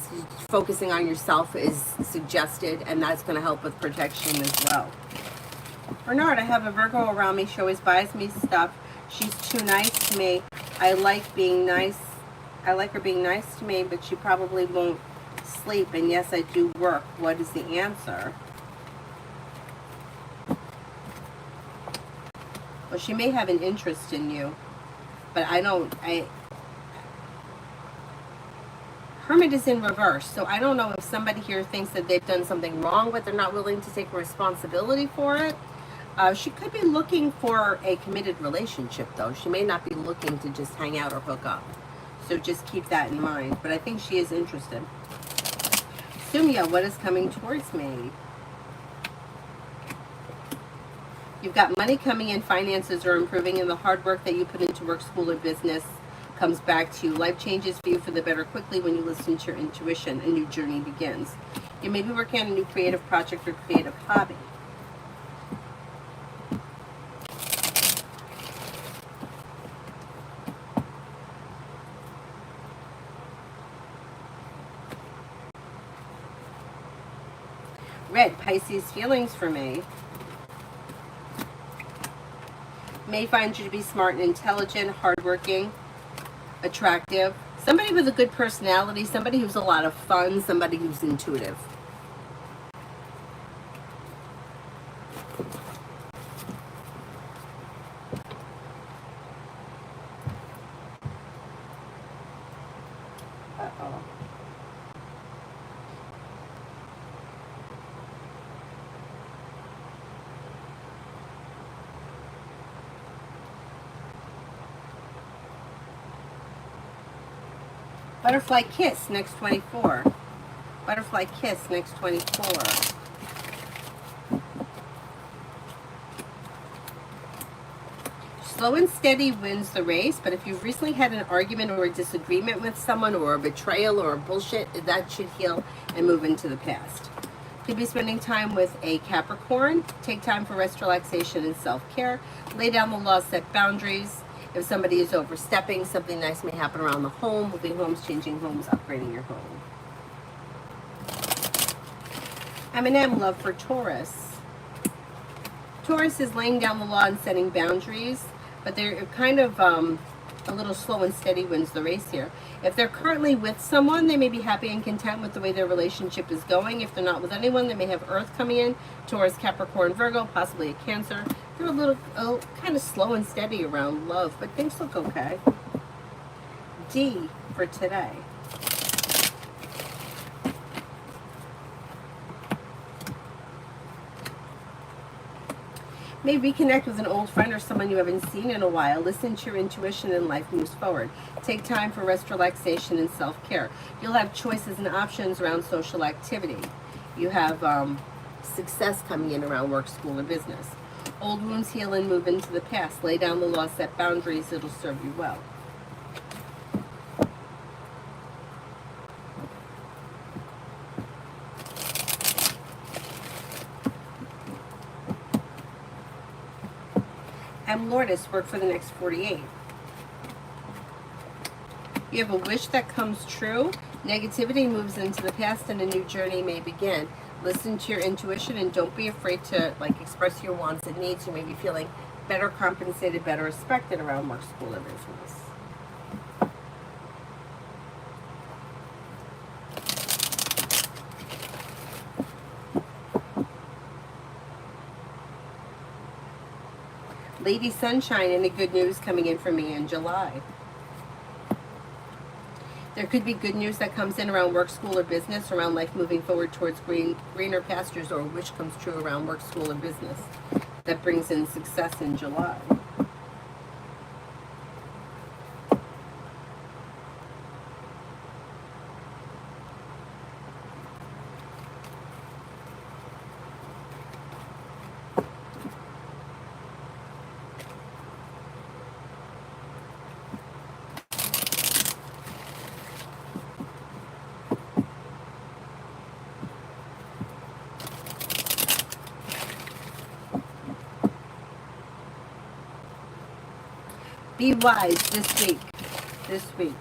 focusing on yourself is suggested, and that's going to help with protection as well. Bernard, I have a Virgo around me. She always buys me stuff. She's too nice to me. I like being nice. I like her being nice to me, but she probably won't sleep. And yes, I do work. What is the answer? Well, she may have an interest in you, but Hermit is in reverse, so I don't know if somebody here thinks that they've done something wrong, but they're not willing to take responsibility for it. She could be looking for a committed relationship, though. She may not be looking to just hang out or hook up. So just keep that in mind. But I think she is interested. Sumya, what is coming towards me? You've got money coming in, finances are improving, and the hard work that you put into work, school, or business comes back to you. Life changes for you for the better quickly when you listen to your intuition. A new journey begins. You may be working on a new creative project or creative hobby. Red, Pisces, feelings for me. May find you to be smart and intelligent, hardworking, attractive. Somebody with a good personality, somebody who's a lot of fun, somebody who's intuitive. Uh-oh. Butterfly kiss, next 24. Butterfly kiss, next 24. Slow and steady wins the race, but if you've recently had an argument or a disagreement with someone or a betrayal or a bullshit, that should heal and move into the past. Could be spending time with a Capricorn. Take time for rest, relaxation, and self-care. Lay down the law, set boundaries. If somebody is overstepping, something nice may happen around the home, moving homes, changing homes, upgrading your home. M&M, love for Taurus. Taurus is laying down the law and setting boundaries, but they're kind of a little slow and steady wins the race here. If they're currently with someone, they may be happy and content with the way their relationship is going. If they're not with anyone, they may have Earth coming in, Taurus, Capricorn, Virgo, possibly a Cancer. They're a little kind of slow and steady around love, but things look okay. D for today. May reconnect with an old friend or someone you haven't seen in a while. Listen to your intuition and life moves forward. Take time for rest, relaxation, and self-care. You'll have choices and options around social activity. You have success coming in around work, school, or business. Old wounds heal and move into the past. Lay down the law, set boundaries. It'll serve you well. M. Lourdes, work for the next 48. You have a wish that comes true. Negativity moves into the past and a new journey may begin. Listen to your intuition and don't be afraid to express your wants and needs. You may be feeling better compensated, better respected around work, school, or business. Lady Sunshine, any good news coming in for me in July? There could be good news that comes in around work, school, or business, around life moving forward towards greener pastures, or a wish comes true around work, school, or business that brings in success in July. Be wise this week. This week.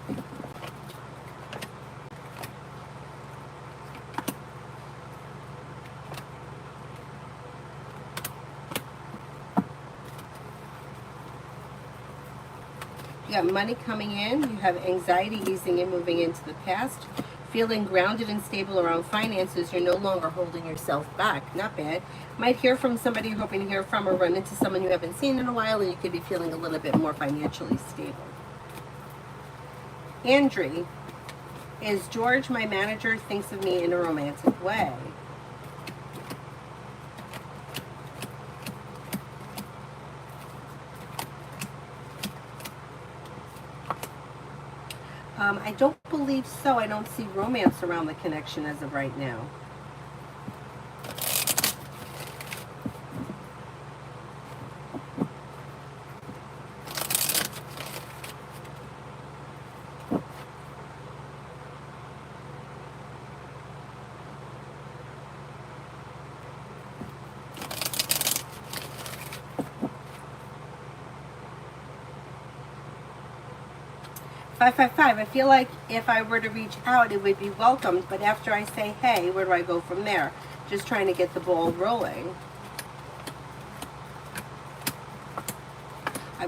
You got money coming in. You have anxiety easing and moving into the past. Feeling grounded and stable around finances. You're no longer holding yourself back. Not bad. Might hear from somebody you're hoping to hear from, or run into someone you haven't seen in a while, and you could be feeling a little bit more financially stable. Andrew, is George, my manager, thinks of me in a romantic way? I don't believe so. I don't see romance around the connection as of right now. I feel like if I were to reach out, it would be welcomed, but after I say, hey, where do I go from there? Just trying to get the ball rolling.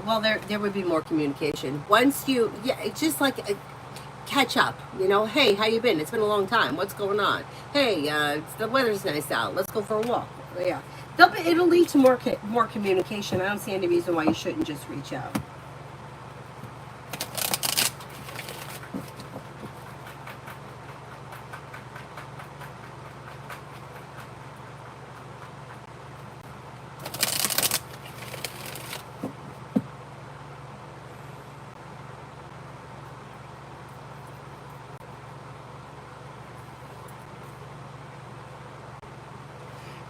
Well, there would be more communication. Once you, yeah, it's just like a catch up, you know, hey, how you been? It's been a long time. What's going on? Hey, the weather's nice out. Let's go for a walk. Yeah, it'll lead to more communication. I don't see any reason why you shouldn't just reach out.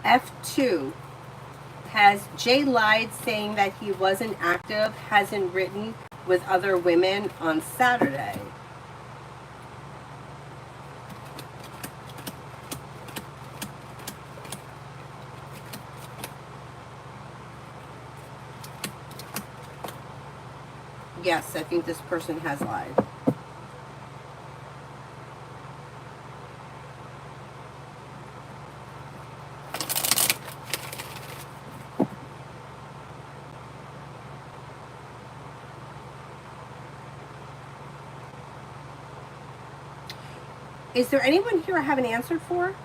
F2 has Jay lied saying that he wasn't active, hasn't written with other women on Saturday. Yes, I think this person has lied. Is there anyone here I haven't answered for?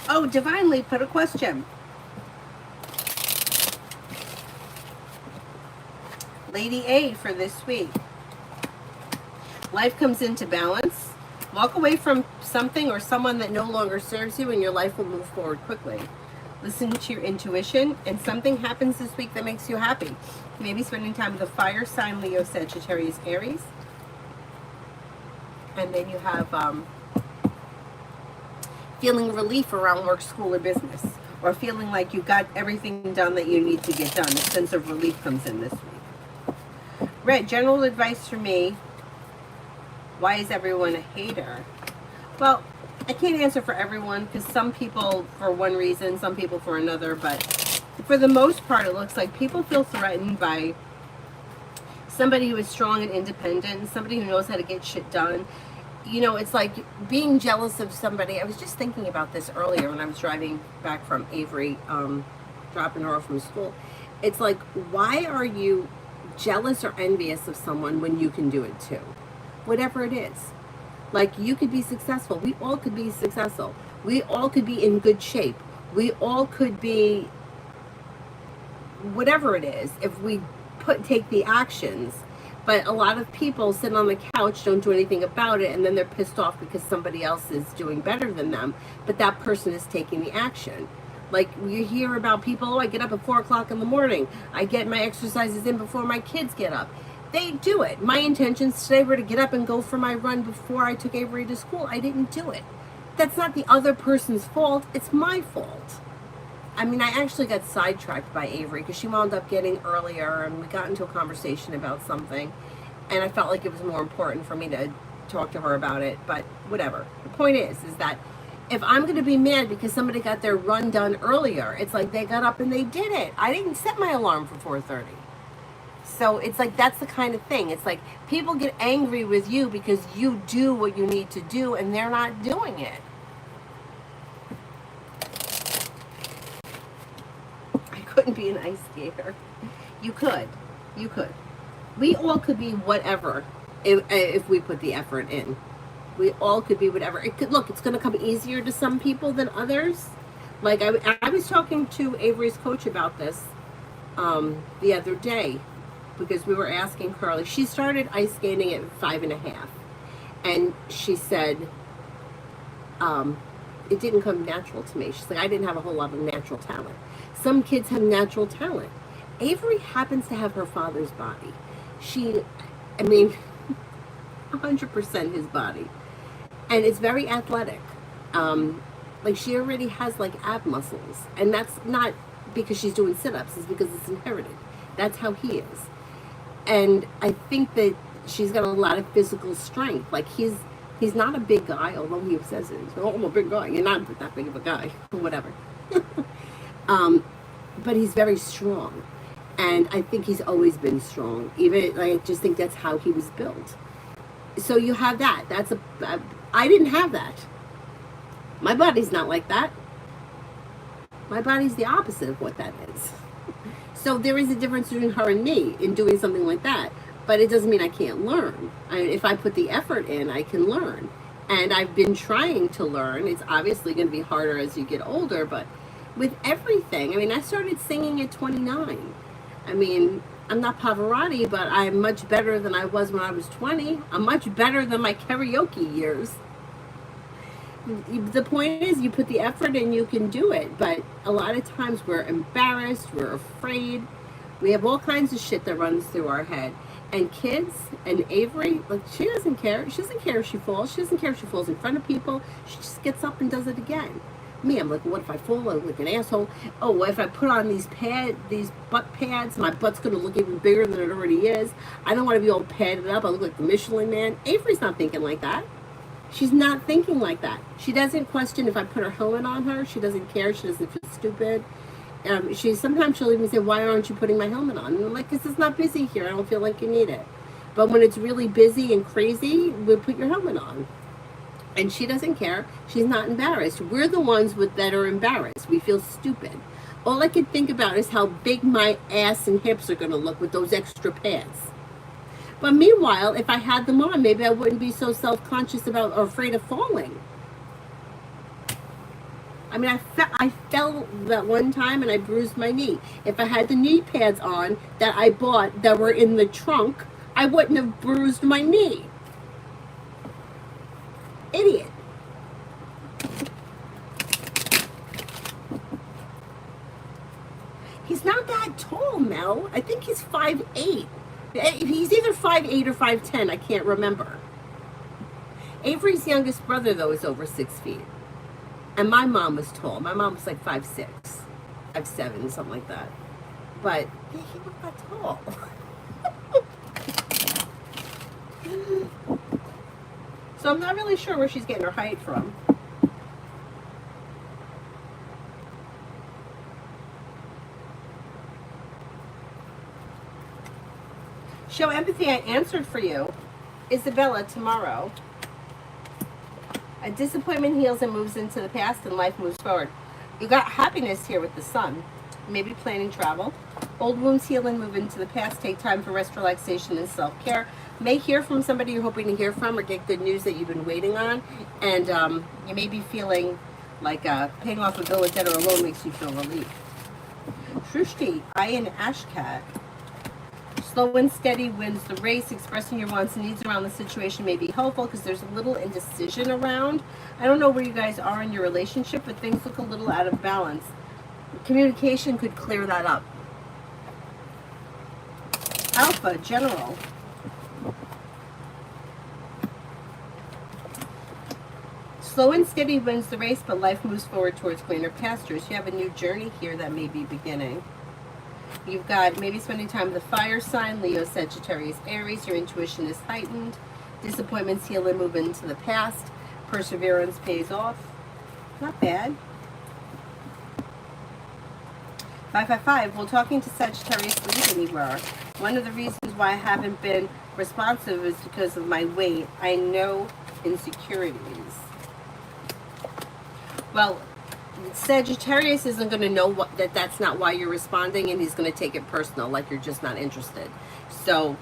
Oh, Divinely put a question. Lady A for this week. Life comes into balance. Walk away from something or someone that no longer serves you, and your life will move forward quickly. Listen to your intuition, and something happens this week that makes you happy. Maybe spending time with a fire sign, Leo, Sagittarius, Aries. And then you have feeling relief around work, school, or business, or feeling like you got everything done that you need to get done. A sense of relief comes in this week. Red, general advice for me. Why is everyone a hater? Well, I can't answer for everyone, because some people for one reason, some people for another, but for the most part, it looks like people feel threatened by somebody who is strong and independent, somebody who knows how to get shit done. You know, it's like being jealous of somebody. I was just thinking about this earlier when I was driving back from Avery, dropping her off from school. It's like, why are you jealous or envious of someone when you can do it too? Whatever it is. Like, you could be successful. We all could be successful. We all could be in good shape. We all could be whatever it is if we take the actions. But a lot of people sit on the couch, don't do anything about it, and then they're pissed off because somebody else is doing better than them, but that person is taking the action. Like, you hear about people, oh, I get up at 4 o'clock in the morning. I get my exercises in before my kids get up. They do it. My intentions today were to get up and go for my run before I took Avery to school. I didn't do it. that's not the other person's fault. It's my fault. I mean, I actually got sidetracked by Avery because she wound up getting earlier and we got into a conversation about something. And I felt like it was more important for me to talk to her about it. But whatever. The point is that if I'm going to be mad because somebody got their run done earlier, it's like they got up and they did it. I didn't set my alarm for 4:30. So it's like that's the kind of thing. It's like people get angry with you because you do what you need to do and they're not doing it. I couldn't be an ice skater. You could. You could. We all could be whatever if we put the effort in. We all could be whatever. It could look. It's going to come easier to some people than others. Like I was talking to Avery's coach about this the other day because we were asking Carly. She started ice skating at 5.5, and she said it didn't come natural to me. She's like, I didn't have a whole lot of natural talent. Some kids have natural talent. Avery happens to have her father's body. I mean, 100% his body. And it's very athletic. Like she already has like ab muscles. And that's not because she's doing sit-ups. It's because it's inherited. That's how he is. And I think that she's got a lot of physical strength. Like he's not a big guy, although he says it. Oh, I'm a big guy. You're not that big of a guy. Or whatever. But he's very strong. And I think he's always been strong. Even, like, I just think that's how he was built. So you have that. I didn't have that. My body's not like that. My body's the opposite of what that is. So there is a difference between her and me in doing something like that. But it doesn't mean I can't learn. If I put the effort in, I can learn. And I've been trying to learn. It's obviously going to be harder as you get older. But with everything, I mean, I started singing at 29. I mean, I'm not Pavarotti, but I'm much better than I was when I was 20. I'm much better than my karaoke years. The point is, you put the effort in, you can do it. But a lot of times we're embarrassed, we're afraid. We have all kinds of shit that runs through our head. And kids, and Avery, like, she doesn't care. She doesn't care if she falls. She doesn't care if she falls in front of people. She just gets up and does it again. Me, I'm like, what if I fall? I look like an asshole. Oh, what if I put on these butt pads? My butt's going to look even bigger than it already is. I don't want to be all padded up. I look like the Michelin Man. Avery's not thinking like that. She's not thinking like that. She doesn't question if I put her helmet on her. She doesn't care. She doesn't feel stupid. Sometimes she'll even say, why aren't you putting my helmet on? And I'm like, because it's not busy here. I don't feel like you need it. But when it's really busy and crazy, we'll put your helmet on. And she doesn't care. She's not embarrassed. We're the ones that are embarrassed. We feel stupid. All I can think about is how big my ass and hips are going to look with those extra pads. But meanwhile, if I had them on, maybe I wouldn't be so self-conscious about or afraid of falling. I mean, I fell that one time and I bruised my knee. If I had the knee pads on that I bought that were in the trunk, I wouldn't have bruised my knee. Idiot. He's not that tall, Mel. I think he's 5'8". He's either 5'8" or 5'10". I can't remember. Avery's youngest brother, though, is over 6 feet. And my mom was tall. My mom was like 5'6", 5'7", something like that. But yeah, he wasn't that tall. So I'm not really sure where she's getting her height from. Show empathy. I answered for you. Isabella, tomorrow. A disappointment heals and moves into the past and life moves forward. You got happiness here with the sun. Maybe planning travel. Old wounds heal and move into the past. Take time for rest, relaxation, and self-care. May hear from somebody you're hoping to hear from or get good news that you've been waiting on. And you may be feeling like paying off a bill of debt or a loan makes you feel relief. Shrishti, I in Ashkat. Slow and steady wins the race. Expressing your wants and needs around the situation may be helpful because there's a little indecision around. I don't know where you guys are in your relationship, but things look a little out of balance. Communication could clear that up. Alpha, general. Slow and steady wins the race, but life moves forward towards greener pastures. You have a new journey here that may be beginning. You've got maybe spending time with the fire sign, Leo, Sagittarius, Aries. Your intuition is heightened. Disappointments heal and move into the past. Perseverance pays off. Not bad. 555. Well, talking to Sagittarius leads anywhere. One of the reasons why I haven't been responsive is because of my weight. I know insecurities. Well, Sagittarius isn't going to know that's not why you're responding, and he's going to take it personal, like you're just not interested. So,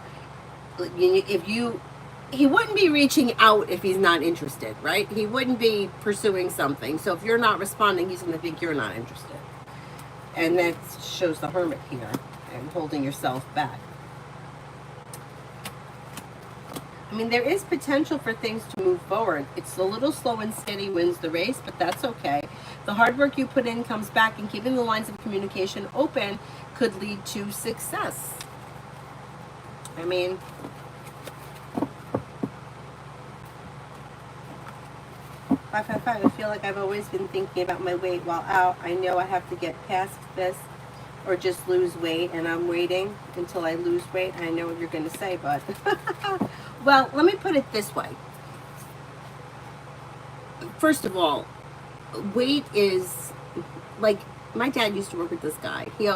he wouldn't be reaching out if he's not interested, right? He wouldn't be pursuing something. So if you're not responding, he's going to think you're not interested. And that shows the hermit here and holding yourself back. I mean, there is potential for things to move forward. It's a little slow and steady wins the race, but that's okay. The hard work you put in comes back, and keeping the lines of communication open could lead to success. I mean, I feel like I've always been thinking about my weight while out. I know I have to get past this or just lose weight, and I'm waiting until I lose weight. I know what you're going to say, but well, let me put it this way. First of all, weight is like, my dad used to work with this guy. He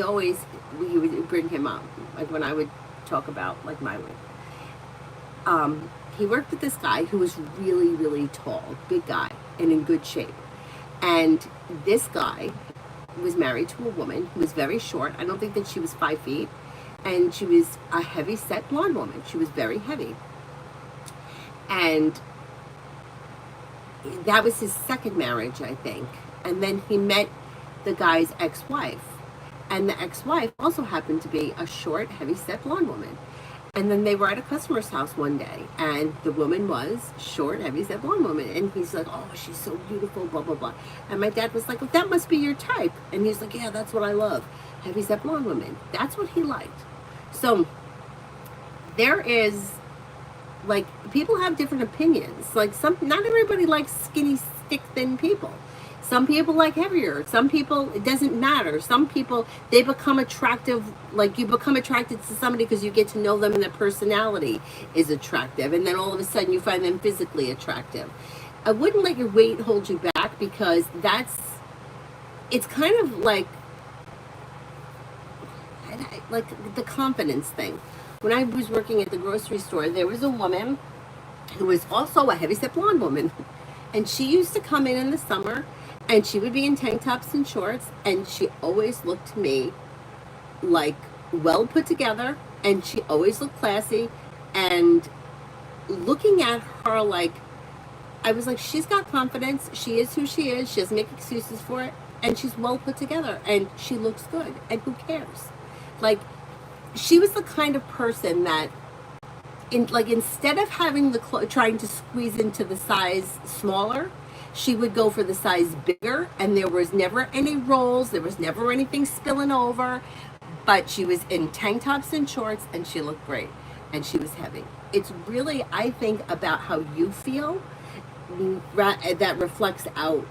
always, we would bring him up, like when I would talk about like my weight. He worked with this guy who was really, really tall, big guy, and in good shape. And this guy was married to a woman who was very short. I don't think that she was 5 feet. And she was a heavy-set blonde woman. She was very heavy. And that was his second marriage, I think. And then he met the guy's ex-wife. And the ex-wife also happened to be a short, heavy-set blonde woman. And then they were at a customer's house one day, and the woman was short, heavy-set blonde woman. And he's like, oh, she's so beautiful, blah, blah, blah. And my dad was like, well, that must be your type. And he's like, yeah, that's what I love. Heavy-set blonde woman. That's what he liked. So there is, like, people have different opinions. Like, not everybody likes skinny, stick, thin people. Some people like heavier. Some people, it doesn't matter. Some people, they become attractive, like you become attracted to somebody because you get to know them and their personality is attractive. And then all of a sudden you find them physically attractive. I wouldn't let your weight hold you back, because it's kind of like the confidence thing. When I was working at the grocery store, there was a woman who was also a heavyset blonde woman. And she used to come in the summer, and she would be in tank tops and shorts, and she always looked to me like well put together, and she always looked classy. And looking at her, like, I was like, she's got confidence, she is who she is, she doesn't make excuses for it, and she's well put together, and she looks good, and who cares? Like, she was the kind of person that, instead of having trying to squeeze into the size smaller, she would go for the size bigger, and there was never any rolls, there was never anything spilling over, but she was in tank tops and shorts, and she looked great, and she was heavy. It's really, I think, about how you feel that reflects out,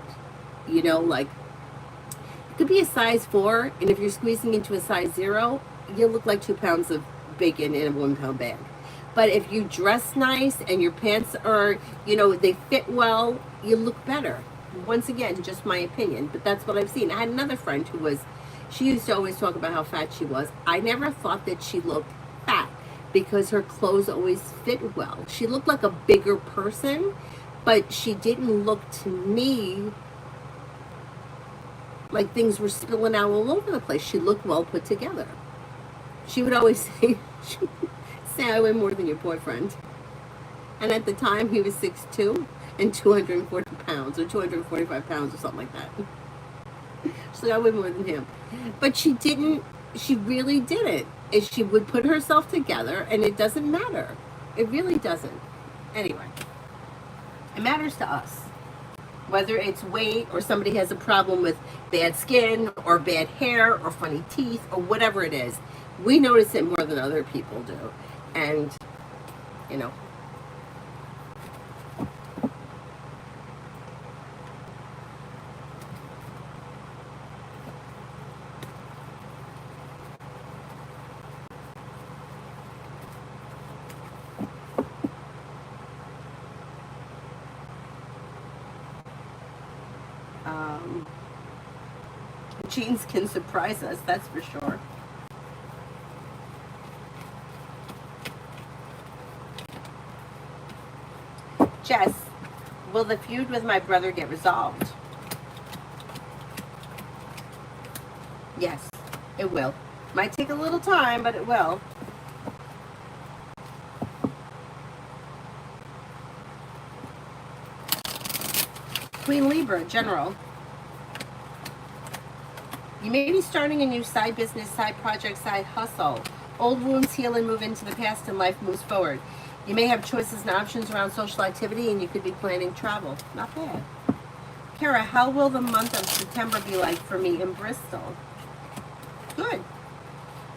like, it could be a size 4, and if you're squeezing into a size 0, you'll look like 2 pounds of bacon in a 1 pound bag. But if you dress nice and your pants are, they fit well, you look better. Once again, just my opinion, but that's what I've seen. I had another friend she used to always talk about how fat she was. I never thought that she looked fat because her clothes always fit well. She looked like a bigger person, but she didn't look to me like things were spilling out all over the place. She looked well put together. She would always say, I weigh more than your boyfriend. And at the time, he was 6'2" and 240 pounds, or 245 pounds, or something like that. So I weigh more than him. But she really didn't. She would put herself together, and it doesn't matter. It really doesn't. Anyway, it matters to us. Whether it's weight, or somebody has a problem with bad skin, or bad hair, or funny teeth, or whatever it is, we notice it more than other people do. And, Um, Jeans can surprise us, that's for sure. Jess, will the feud with my brother get resolved? Yes, it will. Might take a little time, but it will. Queen Libra, General. You may be starting a new side business, side project, side hustle. Old wounds heal and move into the past and life moves forward. You may have choices and options around social activity and you could be planning travel. Not bad. Kara, how will the month of September be like for me in Bristol? Good.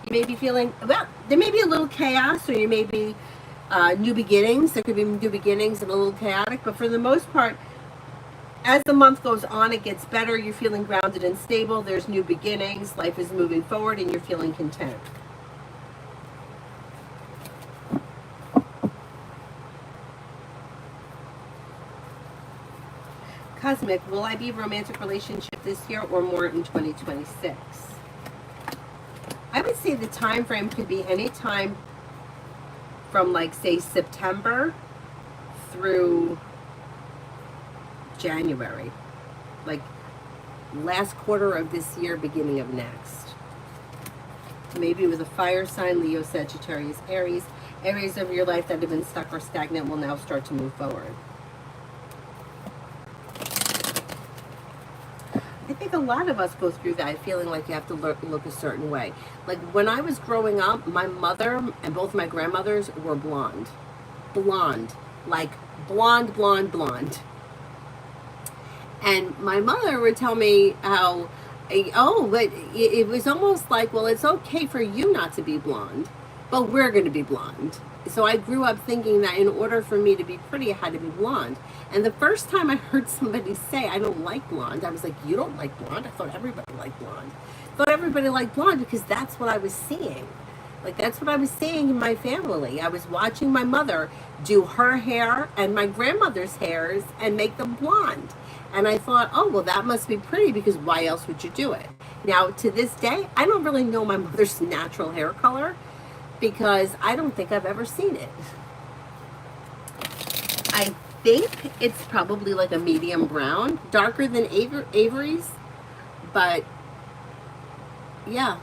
You may be feeling, well, there may be a little chaos, or you may be new beginnings. There could be new beginnings and a little chaotic, but for the most part, as the month goes on, it gets better. You're feeling grounded and stable. There's new beginnings. Life is moving forward, and you're feeling content. Cosmic, will I be in a romantic relationship this year or more in 2026? I would say the time frame could be any time from, like, say, September through January, like last quarter of this year, beginning of next. Maybe with a fire sign, Leo, Sagittarius, Aries. Areas of your life that have been stuck or stagnant will now start to move forward. I think a lot of us go through that, feeling like you have to look a certain way. Like when I was growing up, my mother and both my grandmothers were blonde. Blonde. Like blonde, blonde, blonde. And my mother would tell me how, oh, but it was almost like, well, it's okay for you not to be blonde, but we're going to be blonde. So I grew up thinking that in order for me to be pretty, I had to be blonde. And the first time I heard somebody say, I don't like blonde, I was like, you don't like blonde? I thought everybody liked blonde. I thought everybody liked blonde because that's what I was seeing. Like, that's what I was seeing in my family. I was watching my mother do her hair and my grandmother's hairs and make them blonde. And I thought, oh, well, that must be pretty because why else would you do it? Now, to this day, I don't really know my mother's natural hair color because I don't think I've ever seen it. I think it's probably like a medium brown, darker than Avery's, but yeah,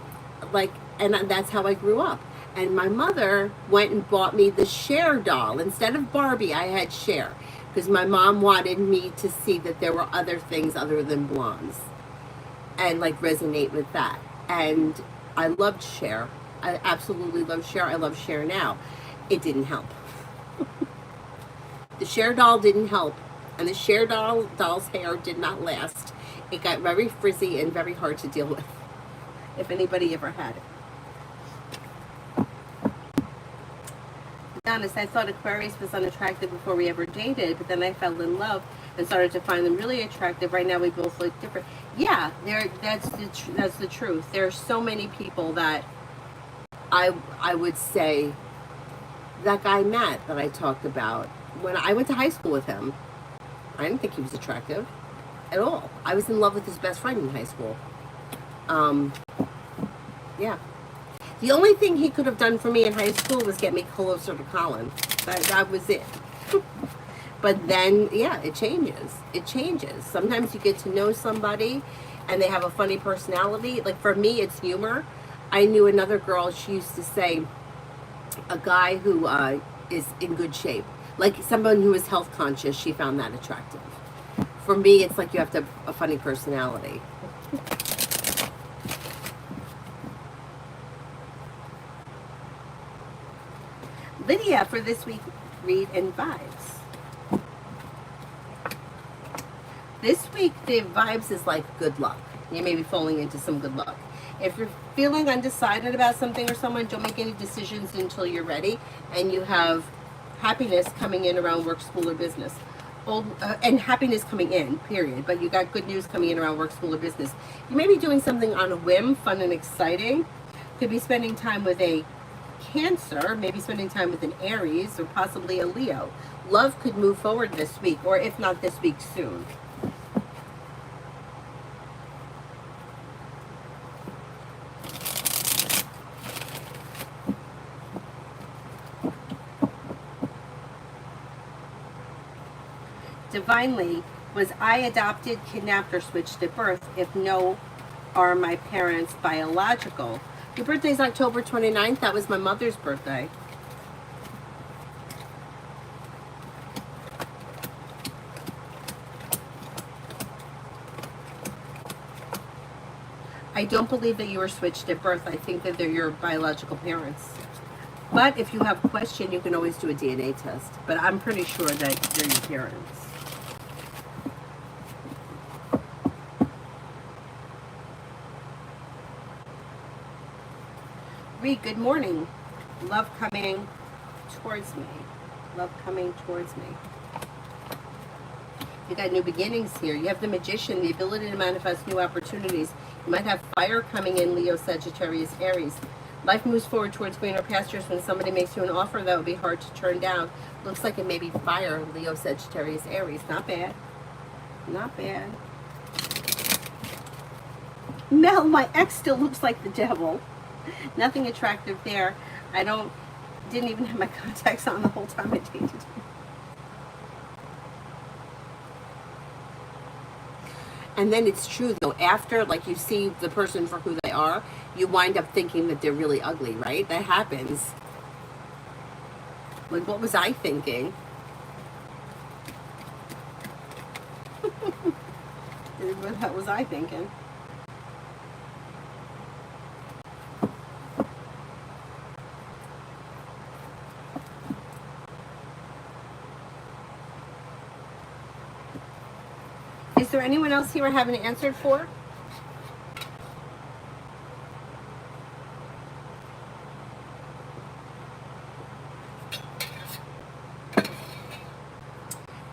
like, and that's how I grew up. And my mother went and bought me the Cher doll. Instead of Barbie, I had Cher. Because my mom wanted me to see that there were other things other than blondes. And like resonate with that. And I loved Cher. I absolutely loved Cher. I love Cher now. It didn't help. The Cher doll didn't help. And the Cher doll's hair did not last. It got very frizzy and very hard to deal with. If anybody ever had it. Honest, I thought Aquarius was unattractive before we ever dated, but then I fell in love and started to find them really attractive. Right now we both look different. Yeah, that's the truth. There are so many people that I would say, that guy Matt that I talked about, when I went to high school with him, I didn't think he was attractive at all. I was in love with his best friend in high school. Yeah. The only thing he could have done for me in high school was get me closer to Colin. That was it. But then, yeah, it changes. It changes. Sometimes you get to know somebody and they have a funny personality. Like for me, it's humor. I knew another girl, she used to say, a guy who is in good shape. Like someone who is health conscious, she found that attractive. For me, it's like you have to have a funny personality. Lydia for this week, read and vibes. This week, the vibes is like good luck. You may be falling into some good luck. If you're feeling undecided about something or someone, don't make any decisions until you're ready and you have happiness coming in around work, school, or business. And happiness coming in, period. But you got good news coming in around work, school, or business. You may be doing something on a whim, fun and exciting. Could be spending time with a Cancer, maybe spending time with an Aries or possibly a Leo. Love could move forward this week, or if not this week, soon. Divinely, was I adopted, kidnapped, or switched at birth? If no, are my parents biological? Your birthday is October 29th. That was my mother's birthday. I don't believe that you were switched at birth. I think that they're your biological parents. But if you have a question, you can always do a DNA test. But I'm pretty sure that they're your parents. Reed, good morning. Love coming towards me. Love coming towards me. You got new beginnings here. You have the Magician, the ability to manifest new opportunities. You might have fire coming in, Leo, Sagittarius, Aries. Life moves forward towards greener pastures when somebody makes you an offer that would be hard to turn down. Looks like it may be fire, Leo, Sagittarius, Aries. Not bad. Not bad. Mel, my ex still looks like the devil. Nothing attractive there. Didn't even have my contacts on the whole time I dated him. And then it's true though, after like you see the person for who they are, you wind up thinking that they're really ugly, right? That happens. Like, what was I thinking? What was I thinking? Is there anyone else here I haven't answered for?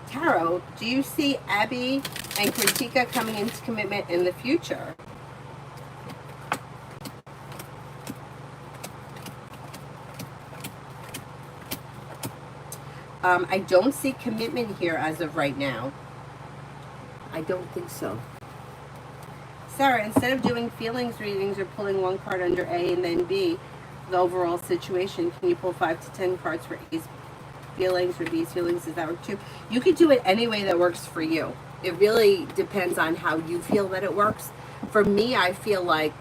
Tarot, do you see Abby and Kritika coming into commitment in the future? I don't see commitment here as of right now. I don't think so. Sarah, instead of doing feelings readings or pulling one card under A and then B, the overall situation, can you pull 5 to 10 cards for A's feelings or B's feelings? Does that work too? You could do it any way that works for you. It really depends on how you feel that it works. For me, I feel like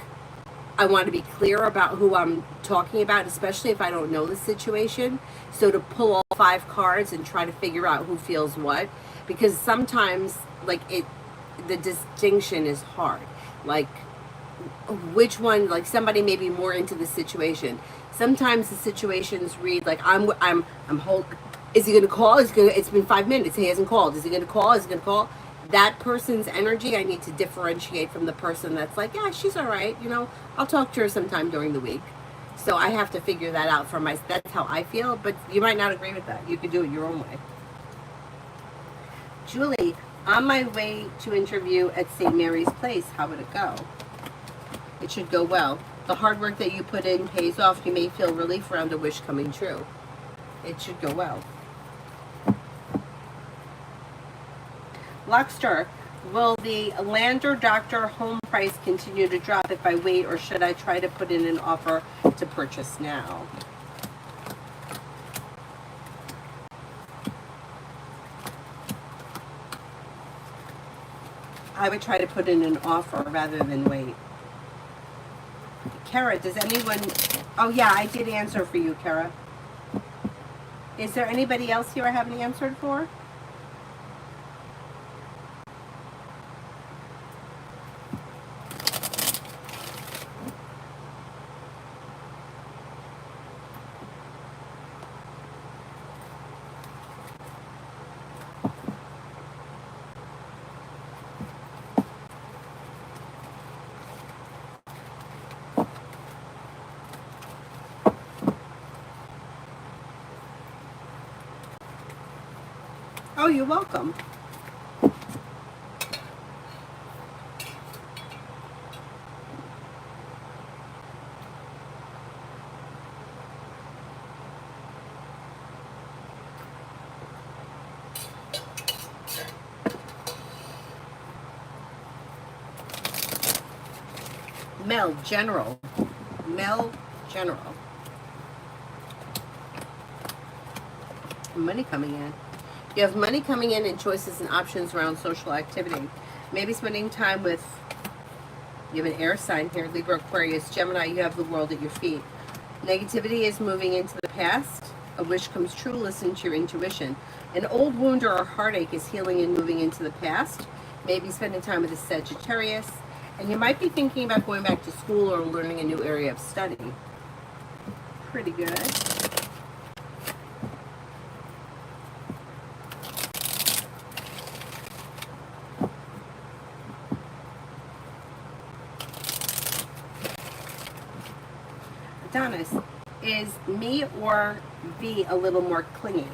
I want to be clear about who I'm talking about, especially if I don't know the situation. So to pull all 5 cards and try to figure out who feels what, because sometimes the distinction is hard. Like which one, like somebody may be more into the situation. Sometimes the situations read like I'm is he going to call? It's been 5 minutes. He hasn't called. Is he going to call? Is he going to call? That person's energy, I need to differentiate from the person that's like, yeah, she's all right. I'll talk to her sometime during the week. So I have to figure that out for myself. That's how I feel, but you might not agree with that. You could do it your own way. Julie, on my way to interview at St. Mary's Place, how would it go? It should go well. The hard work that you put in pays off. You may feel relief around a wish coming true. It should go well. Lockstar, will the Lander Doctor home price continue to drop if I wait, or should I try to put in an offer to purchase now? I would try to put in an offer rather than wait. Kara, does anyone... Oh yeah, I did answer for you, Kara. Is there anybody else here I haven't answered for? Oh, you're welcome. Mel General. Mel General. Money coming in. You have money coming in and choices and options around social activity. Maybe spending time with, you have an air sign here, Libra, Aquarius, Gemini, you have the world at your feet. Negativity is moving into the past. A wish comes true, listen to your intuition. An old wound or a heartache is healing and moving into the past. Maybe spending time with a Sagittarius. And you might be thinking about going back to school or learning a new area of study. Pretty good. Adonis, is me or V a little more clingy?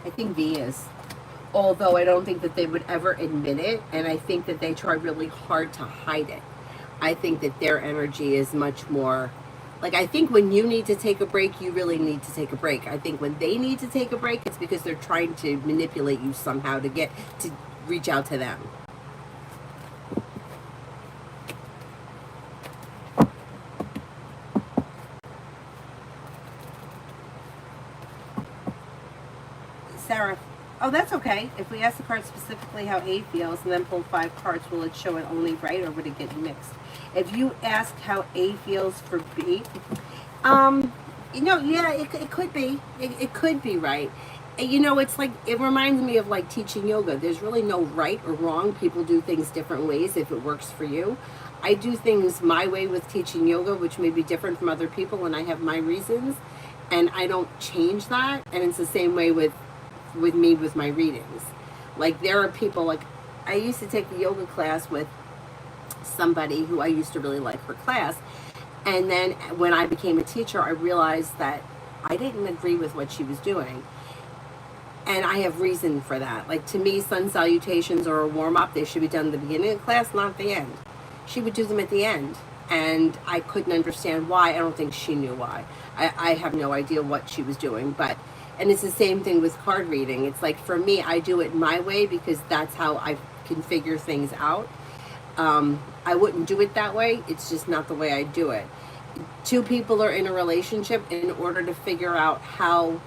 I think V is. Although I don't think that they would ever admit it, and I think that they try really hard to hide it. I think that their energy is much more, like, I think when you need to take a break, you really need to take a break. I think when they need to take a break, it's because they're trying to manipulate you somehow to reach out to them. Sarah, oh, that's okay. If we ask the card specifically how A feels and then pull 5 cards, will it show it only right or would it get mixed? If you ask how A feels for B, you know, yeah, it could be. It could be right. You know, it's like, it reminds me of like teaching yoga. There's really no right or wrong. People do things different ways if it works for you. I do things my way with teaching yoga, which may be different from other people, and I have my reasons, and I don't change that. And it's the same way with me with my readings. Like, there are people, like, I used to take a yoga class with somebody who I used to really like her class, and then when I became a teacher, I realized that I didn't agree with what she was doing, and I have reason for that. Like, to me, sun salutations or a warm-up, they should be done at the beginning of the class, not at the end. She would do them at the end, and I couldn't understand why. I don't think she knew why. I have no idea what she was doing, but and it's the same thing with card reading. It's like, for me, I do it my way because that's how I can figure things out. I wouldn't do it that way. It's just not the way I do it. Two people are in a relationship. In order to figure out how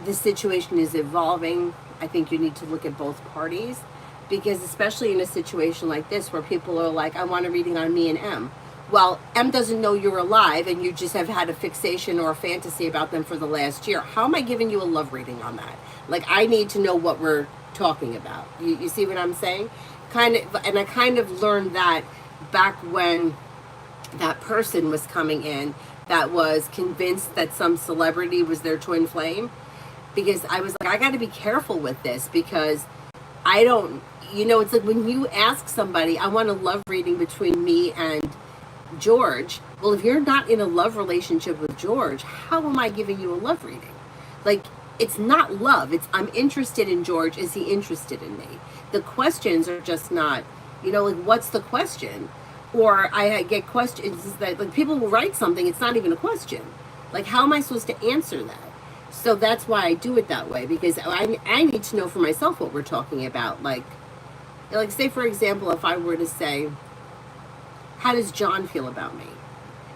the situation is evolving, I think you need to look at both parties. Because especially in a situation like this where people are like, I want a reading on me and M. Well, M doesn't know you're alive and you just have had a fixation or a fantasy about them for the last year. How am I giving you a love reading on that? Like, I need to know what we're talking about. You see what I'm saying? And I kind of learned that back when that person was coming in that was convinced that some celebrity was their twin flame. Because I was like, I got to be careful with this because I don't, you know, it's like when you ask somebody, I want a love reading between me and George. Well, if you're not in a love relationship with George, how am I giving you a love reading? Like, it's not love. It's, I'm interested in George. Is he interested in me? The questions are just not, you know, like, what's the question? Or I get questions that, like, people will write something. It's not even a question. Like, how am I supposed to answer that? So that's why I do it that way, because I need to know for myself what we're talking about. Like, say, for example, if I were to say, how does John feel about me?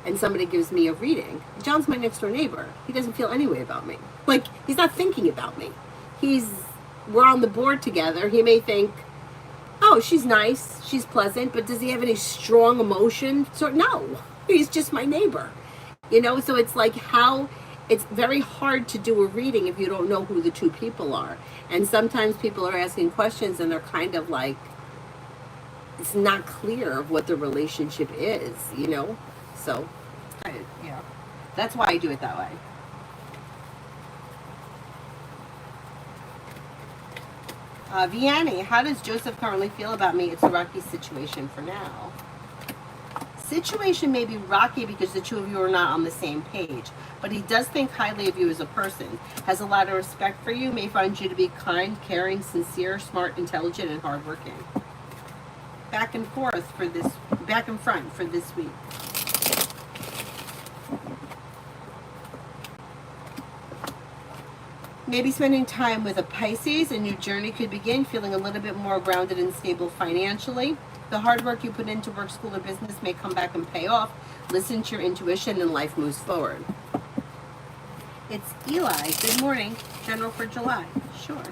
And somebody gives me a reading. John's my next door neighbor. He doesn't feel any way about me. Like, he's not thinking about me. We're on the board together. He may think, oh, she's nice, she's pleasant, but does he have any strong emotion? So, no, he's just my neighbor. You know, so it's like it's very hard to do a reading if you don't know who the two people are. And sometimes people are asking questions and they're kind of like, it's not clear of what the relationship is, you know? So, yeah, that's why I do it that way. Vianney, how does Joseph currently feel about me? It's a rocky situation for now. Situation may be rocky because the two of you are not on the same page, but he does think highly of you as a person, has a lot of respect for you, may find you to be kind, caring, sincere, smart, intelligent, and hardworking. Back and front for this week. Maybe spending time with a Pisces, a new journey could begin, feeling a little bit more grounded and stable financially. The hard work you put into work, school, or business may come back and pay off. Listen to your intuition and life moves forward. It's Eli. Good morning. General for July. Sure.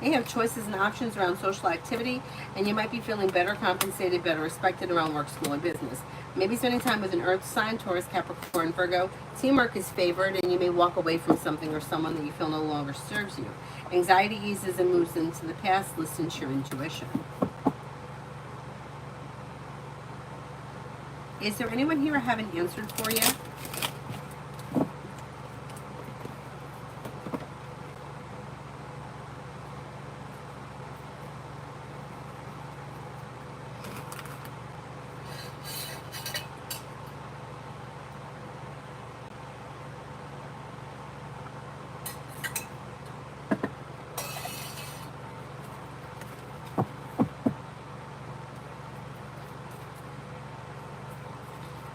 You have choices and options around social activity, and you might be feeling better compensated, better respected around work, school, and business. Maybe spending time with an Earth sign, Taurus, Capricorn, Virgo. Teamwork is favored, and you may walk away from something or someone that you feel no longer serves you. Anxiety eases and moves into the past. Listen to your intuition. Is there anyone here I haven't answered for yet?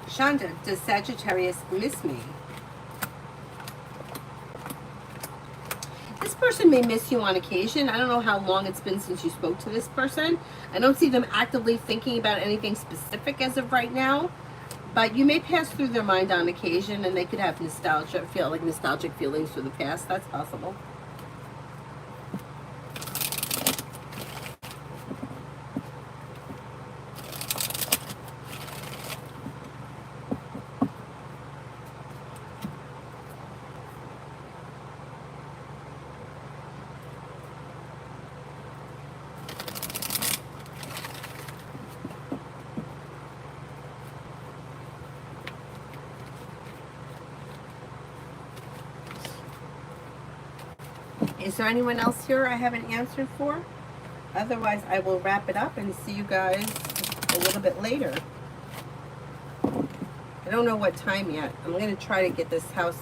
Shonda, does Sagittarius miss me? This person may miss you on occasion. I don't know how long it's been since you spoke to this person. I don't see them actively thinking about anything specific as of right now, but you may pass through their mind on occasion, and they could have nostalgia, feel like nostalgic feelings for the past. That's possible. Is there anyone else here I haven't answered for? Otherwise, I will wrap it up and see you guys a little bit later. I don't know what time yet. I'm going to try to get this house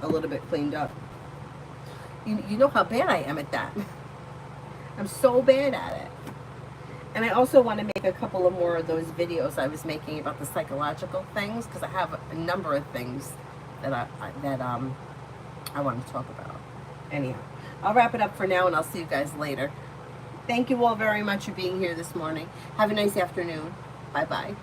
a little bit cleaned up. You know how bad I am at that. I'm so bad at it. And I also want to make a couple of more of those videos I was making about the psychological things, because I have a number of things that I want to talk about. Anyhow, I'll wrap it up for now, and I'll see you guys later. Thank you all very much for being here this morning. Have a nice afternoon. Bye-bye.